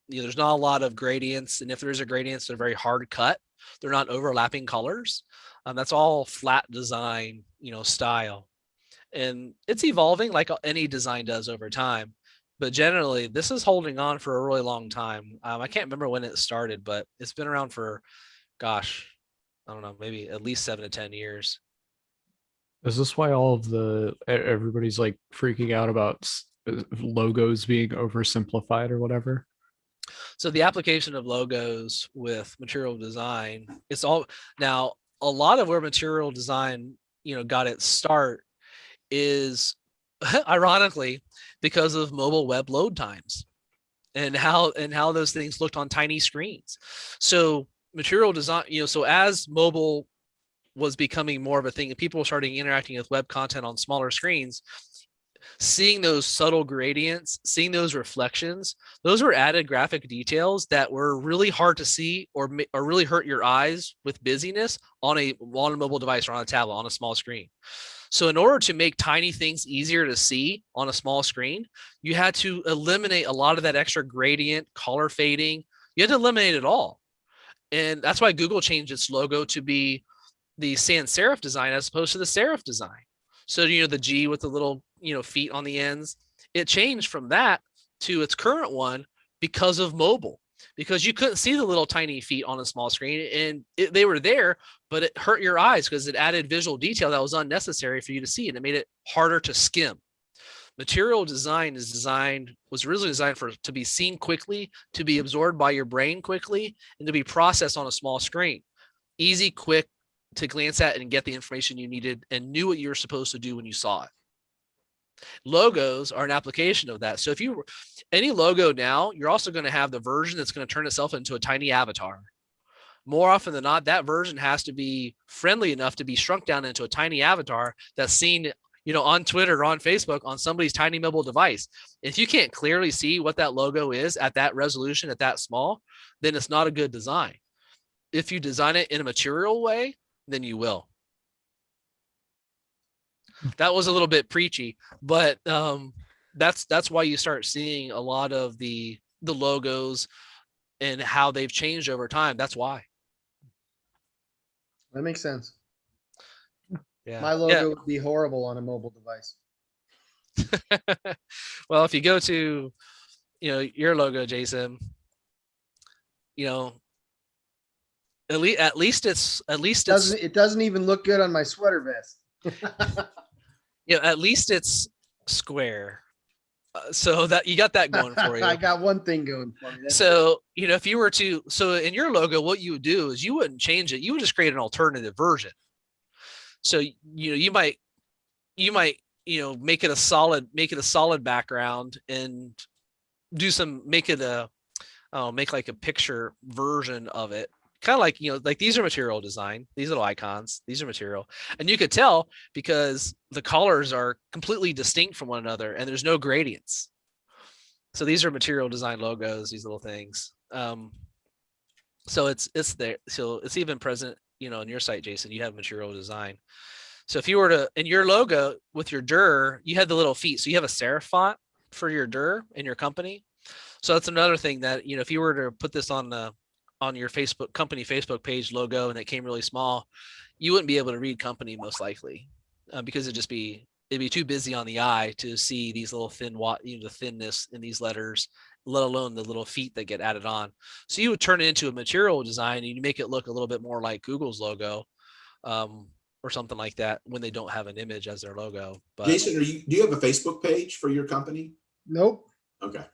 There's not a lot of gradients, and if there's a gradients, they're very hard cut. They're not overlapping colors. That's all flat design, style, and it's evolving like any design does over time. But generally, this is holding on for a really long time. I can't remember when it started, but it's been around for, gosh, I don't know, maybe at least 7 to 10 years. Is this why everybody's like freaking out about logos being oversimplified or whatever? So the application of logos with material design, it's all now a lot of where material design, got its start is ironically, because of mobile web load times and how those things looked on tiny screens. So material design, so as mobile was becoming more of a thing and people starting interacting with web content on smaller screens, seeing those subtle gradients, seeing those reflections, those were added graphic details that were really hard to see or really hurt your eyes with busyness on a mobile device or on a tablet on a small screen. So in order to make tiny things easier to see on a small screen, you had to eliminate a lot of that extra gradient, color fading. You had to eliminate it all. And that's why Google changed its logo to be the sans serif design as opposed to the serif design. So, the G with the little, feet on the ends, it changed from that to its current one because of mobile, because you couldn't see the little tiny feet on a small screen and they were there, but it hurt your eyes because it added visual detail that was unnecessary for you to see. And it made it harder to skim. Material design was originally designed to be seen quickly, to be absorbed by your brain quickly, and to be processed on a small screen. Easy, quick to glance at and get the information you needed and knew what you were supposed to do when you saw it. Logos are an application of that. So if you any logo now, you're also going to have the version that's going to turn itself into a tiny avatar. More often than not, that version has to be friendly enough to be shrunk down into a tiny avatar that's seen, on Twitter or on Facebook on somebody's tiny mobile device. If you can't clearly see what that logo is at that resolution, at that small, then it's not a good design. If you design it in a material way, then you will. That was a little bit preachy, but that's why you start seeing a lot of the logos and how they've changed over time. That's why. That makes sense. Yeah. My logo would be horrible on a mobile device. Well, if you go to, your logo, Jason, at least it doesn't even look good on my sweater vest. At least it's square. So that you got that going for you. I got one thing going for me. So, if you were to, so in your logo, what you would do is you wouldn't change it. You would just create an alternative version. So, you might, make it a solid background and make like a picture version of it. Kind of like, like these are material design, these little icons, these are material. And you could tell because the colors are completely distinct from one another and there's no gradients. So these are material design logos, these little things. So it's there. So it's even present, on your site, Jason, you have material design. So if you were to, in your logo with your dir, you had the little feet. So you have a serif font for your dir in your company. So that's another thing that, if you were to put this on your company Facebook page logo and it came really small, you wouldn't be able to read company most likely because it'd be too busy on the eye to see these little thin the thinness in these letters, let alone the little feet that get added on. So you would turn it into a material design and you make it look a little bit more like Google's logo or something like that when they don't have an image as their logo. But Jason, do you have a Facebook page for your company? Nope. Okay.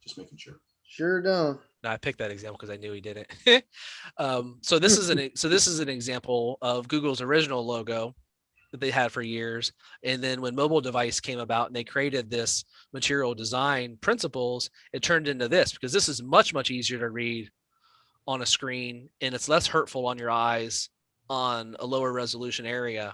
Just making sure. Sure don't. No, I picked that example because I knew he did it. So this is an example of Google's original logo that they had for years. And then when mobile device came about and they created this material design principles, it turned into this because this is much, much easier to read on a screen and it's less hurtful on your eyes on a lower resolution area.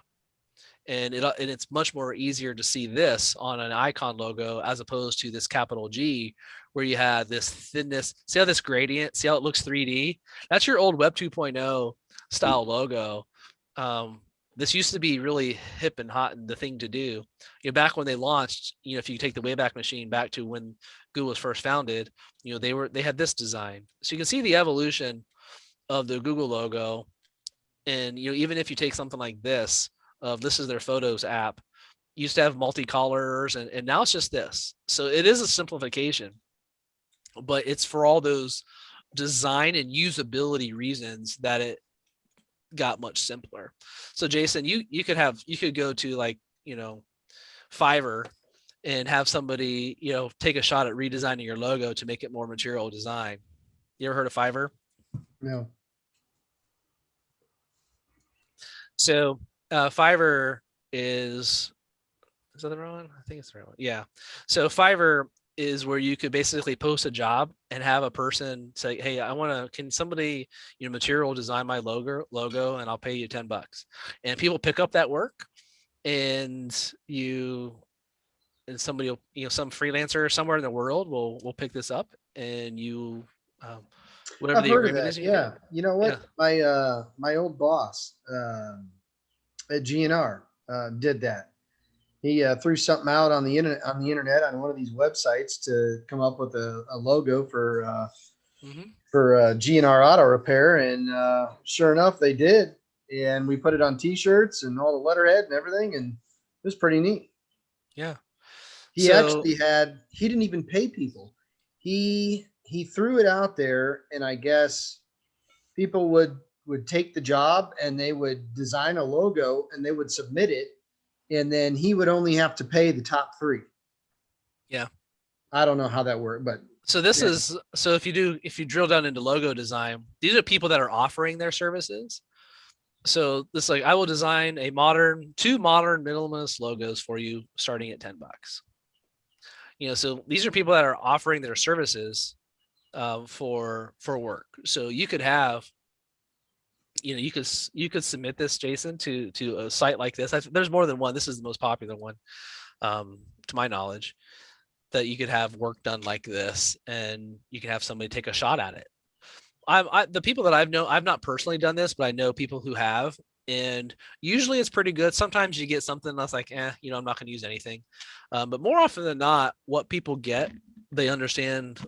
And it's much more easier to see this on an icon logo as opposed to this capital G where you have this thinness. See how this gradient, see how it looks 3D? That's your old Web 2.0 style logo. This used to be really hip and hot and the thing to do. Back when they launched, if you take the Wayback Machine back to when Google was first founded, they had this design. So you can see the evolution of the Google logo. And even if you take something like this is their Photos app, used to have multi-colors and now it's just this. So it is a simplification, but it's for all those design and usability reasons that it got much simpler. So Jason, you could go to like, Fiverr and have somebody, take a shot at redesigning your logo to make it more material design. You ever heard of Fiverr? No. So Fiverr is Is that the wrong one? I think it's the right one. Yeah. So Fiverr is where you could basically post a job and have a person say, "Hey, I want to. Can somebody, material design my logo, and I'll pay you $10." And people pick up that work, and somebody will, some freelancer somewhere in the world will pick this up, and um, whatever I've the heard of agreement is, that. you can do Yeah. it. You know Yeah. what? My old boss at GNR did that. He threw something out on the internet on one of these websites to come up with a logo Hmm. for GNR Auto Repair, and sure enough, they did. And we put it on T-shirts and all the letterhead and everything, and it was pretty neat. Yeah. He So actually he didn't even pay people. He threw it out there, and I guess people would take the job and they would design a logo and they would submit it, and then he would only have to pay the top three. yeah. I don't know how that worked, but So this yeah. is so if you drill down into logo design, these are people that are offering their services. So this like I will design two modern minimalist logos for you starting at $10. So these are people that are offering their services for work. So you could have, you could submit this, Jason, to a site like this. There's more than one. This is the most popular one, to my knowledge, that you could have work done like this, and you can have somebody take a shot at it. The people that I've not personally done this, but I know people who have, and usually it's pretty good. Sometimes you get something that's like, I'm not going to use anything, but more often than not, what people get, they understand,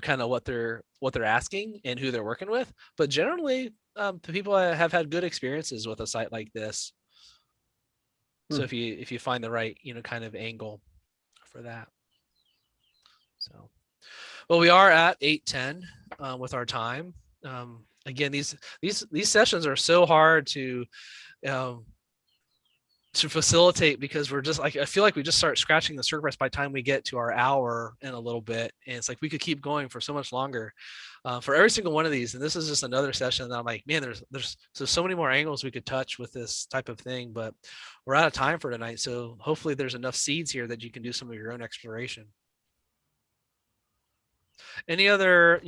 kind of what they're asking and who they're working with. But generally, the people have had good experiences with a site like this. So Hmm. if you find the right, kind of angle for that. So. Well, we are at 8:10 with our time. Again, these sessions are so hard um, to facilitate, because we're just like, I feel like we just start scratching the surface by the time we get to our hour and a little bit, and it's like we could keep going for so much longer for every single one of these. And this is just another session that I'm like, man, there's so many more angles we could touch with this type of thing, but we're out of time for tonight. So hopefully there's enough seeds here that you can do some of your own exploration. Any other,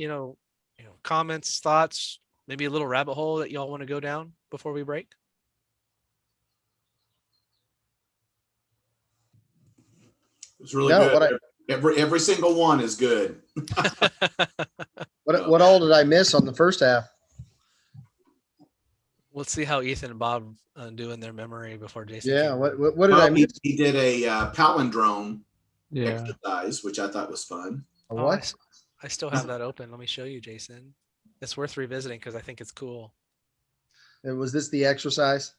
comments, thoughts, maybe a little rabbit hole that y'all want to go down before we break? It's really No, good. Every single one is good. what all did I miss on the first half? Let's see how Ethan and Bob do in their memory before Jason Yeah, came. what did Well, I miss? he did a palindrome Yeah. exercise, which I thought was fun. A Oh, what? I still have that open. Let me show you, Jason. It's worth revisiting because I think it's cool. Was this the exercise?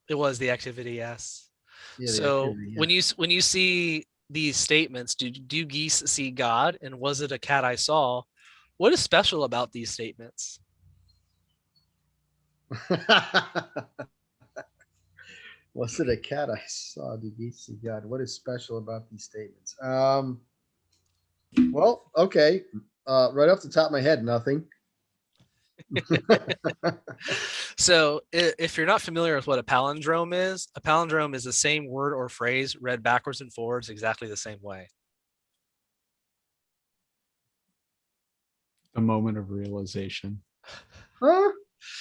It was the activity, yes. Yeah, the So activity. when Yeah. you see these statements, do geese see God, and was it a cat I saw? What is special about these statements? Was it a cat I saw? Did you see God? What is special about these statements? Well, okay. Right off the top of my head, nothing. So if you're not familiar with what a palindrome is the same word or phrase read backwards and forwards exactly the same way. A moment of realization. Huh?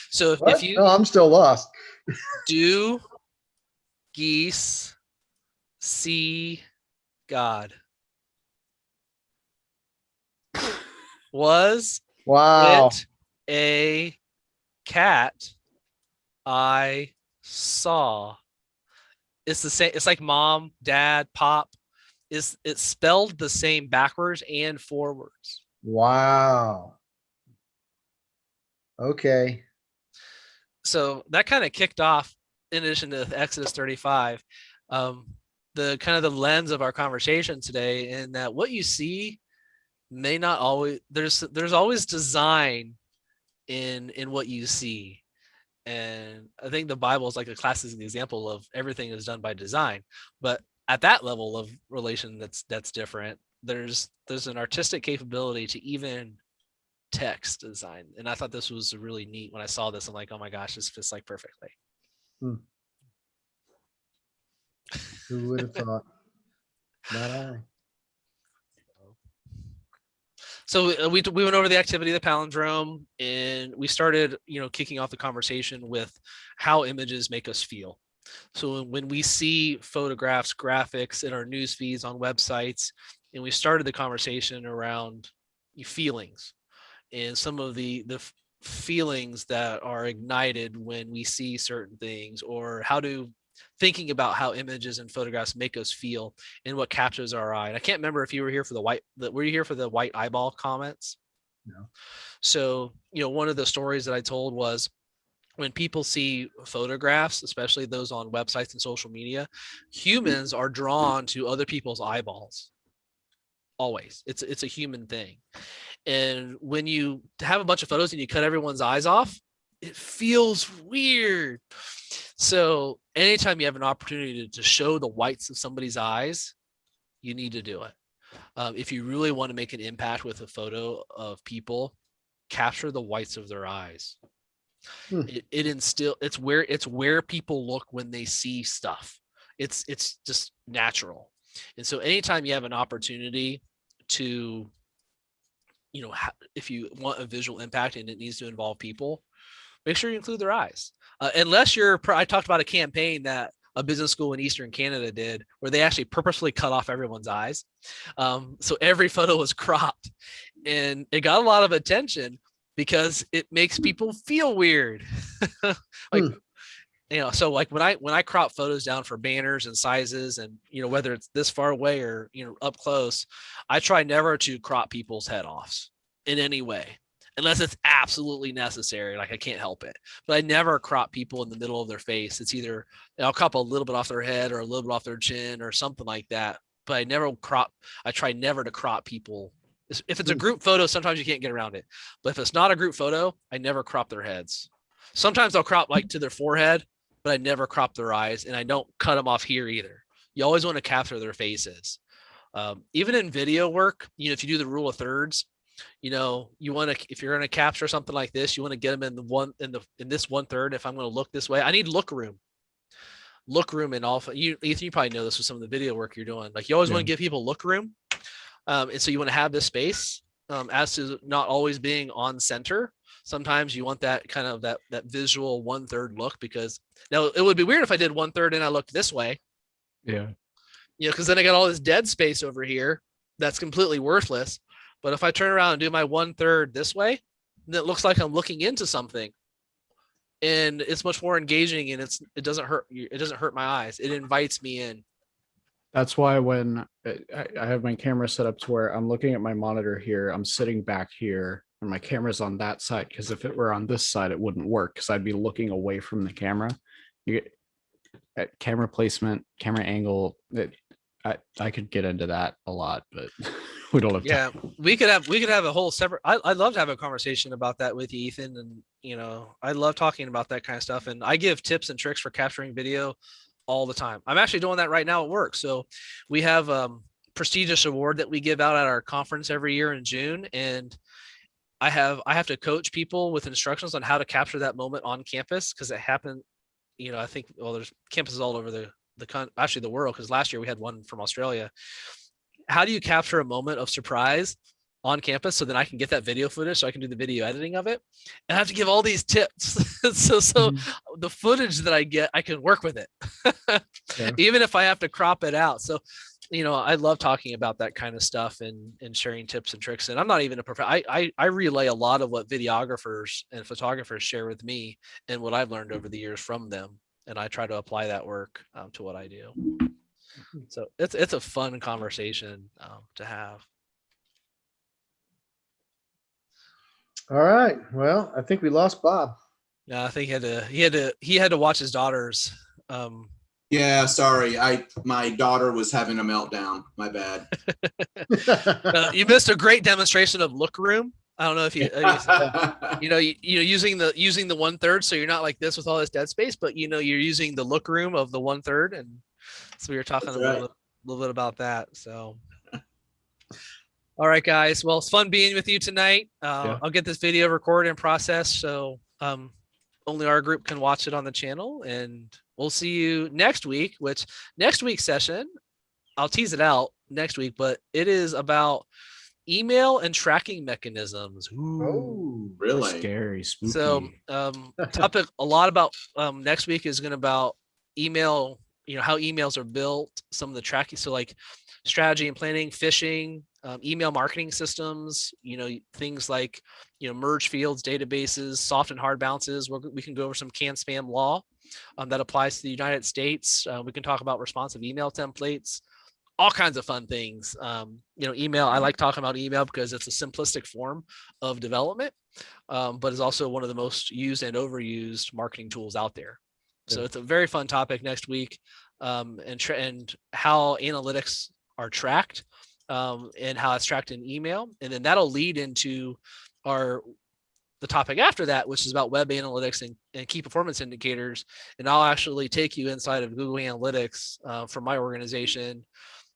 So if What? you No, I'm still lost. do geese see God, was Wow. it a cat I saw? It's the same. It's like mom, dad, pop. It's spelled the same backwards and forwards. Wow. Okay. So that kind of kicked off, in addition to Exodus 35, um, the kind of the lens of our conversation today, in that what you see may not always, there's always design in what you see. And I think the Bible is like a classic example of everything is done by design. But at that level of relation, that's different. There's an artistic capability to even text design, and I thought this was really neat. When I saw this, I'm like, oh my gosh, this fits like perfectly. Hmm. Who would have thought? Not I. So we went over the activity of the palindrome, and we started, kicking off the conversation with how images make us feel. So when we see photographs, graphics in our news feeds on websites, and we started the conversation around feelings and some of the feelings that are ignited when we see certain things, or thinking about how images and photographs make us feel and what captures our eye. And I can't remember if you were here for were you here for the white eyeball comments? No. So, one of the stories that I told was when people see photographs, especially those on websites and social media, humans are drawn to other people's eyeballs. Always. It's a human thing. And when you have a bunch of photos and you cut everyone's eyes off, it feels weird. So anytime you have an opportunity to show the whites of somebody's eyes, you need to do it. If you really want to make an impact with a photo of people, capture the whites of their eyes. It's where people look when they see stuff. It's just natural. And so anytime you have an opportunity to, if you want a visual impact and it needs to involve people, make sure you include their eyes. Unless I talked about a campaign that a business school in Eastern Canada did, where they actually purposely cut off everyone's eyes. So every photo was cropped, and it got a lot of attention because it makes people feel weird. So like when I crop photos down for banners and sizes, and whether it's this far away or up close, I try never to crop people's head offs in any way, unless it's absolutely necessary. Like I can't help it, but I never crop people in the middle of their face. It's either I'll crop a little bit off their head or a little bit off their chin or something like that. But I try never to crop people. If it's a group photo, sometimes you can't get around it. But if it's not a group photo, I never crop their heads. Sometimes I'll crop like to their forehead, but I never crop their eyes, and I don't cut them off here either. You always want to capture their faces. Even in video work, if you do the rule of thirds, you want to, if you're going to capture something like this, you want to get them in this 1/3. If I'm going to look this way, I need look room and all. Ethan, you probably know this with some of the video work you're doing. Like you always want to give people look room. And so you want to have this space, as to not always being on center. Sometimes you want that kind of that visual 1/3 look, because now it would be weird if I did 1/3 and I looked this way. Yeah. Because then I got all this dead space over here that's completely worthless. But if I turn around and do my 1/3 this way, then it looks like I'm looking into something, and it's much more engaging, and it doesn't hurt my eyes. It invites me in. That's why when I have my camera set up to where I'm looking at my monitor here, I'm sitting back here and my camera's on that side, because if it were on this side, it wouldn't work, because I'd be looking away from the camera. You get at camera placement, camera angle. I could get into that a lot, but we don't have time. Yeah, we could have a whole separate. I'd love to have a conversation about that with you, Ethan, and I love talking about that kind of stuff. And I give tips and tricks for capturing video all the time. I'm actually doing that right now at work. So we have a prestigious award that we give out at our conference every year in June, and I have to coach people with instructions on how to capture that moment on campus, because it happened. I think there's campuses all over the world, because last year we had one from Australia. How do you capture a moment of surprise on campus so then I can get that video footage so I can do the video editing of it? And I have to give all these tips. so the footage that I get, I can work with it. Even if I have to crop it out. So, I love talking about that kind of stuff and sharing tips and tricks. And I'm not even a professional. I relay a lot of what videographers and photographers share with me and what I've learned over the years from them. And I try to apply that work to what I do. So it's a fun conversation to have. All right. Well, I think we lost Bob. Yeah, I think he had to watch his daughters. Yeah, sorry. My daughter was having a meltdown. My bad. You missed a great demonstration of look room. I don't know if using the 1/3, so you're not like this with all this dead space, but you're using the look room of the 1/3, and so we were talking a little bit about that. So, all right, guys. Well, it's fun being with you tonight. I'll get this video recorded and processed, so only our group can watch it on the channel, and we'll see you next week. Which next week's session, I'll tease it out. next week, but it is about email and tracking mechanisms. Ooh. Oh, Really? Scary, spooky. So topic a lot about next week is going to about email, how emails are built, some of the tracking. So like strategy and planning, phishing, email marketing systems, things like, merge fields, databases, soft and hard balances. We can go over some can spam law that applies to the United States. We can talk about responsive email templates, all kinds of fun things. Email, I like talking about email because it's a simplistic form of development, but is also one of the most used and overused marketing tools out there. So it's a very fun topic next week, and how analytics are tracked, and how it's tracked in email. And then that'll lead into the topic after that, which is about web analytics and key performance indicators. And I'll actually take you inside of Google Analytics from my organization,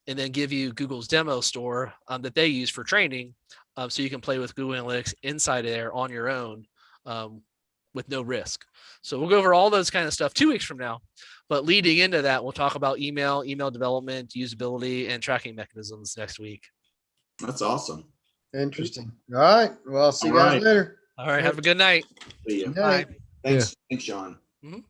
and then give you Google's demo store that they use for training, so you can play with Google Analytics inside there on your own, with no risk. So we'll go over all those kind of stuff 2 weeks from now. But leading into that, we'll talk about email development, usability, and tracking mechanisms next week. That's awesome. interesting. All right. Well, see you All guys right. later. All right. Have a good night. See ya. Good night. Bye. Thanks, Sean. Mhm.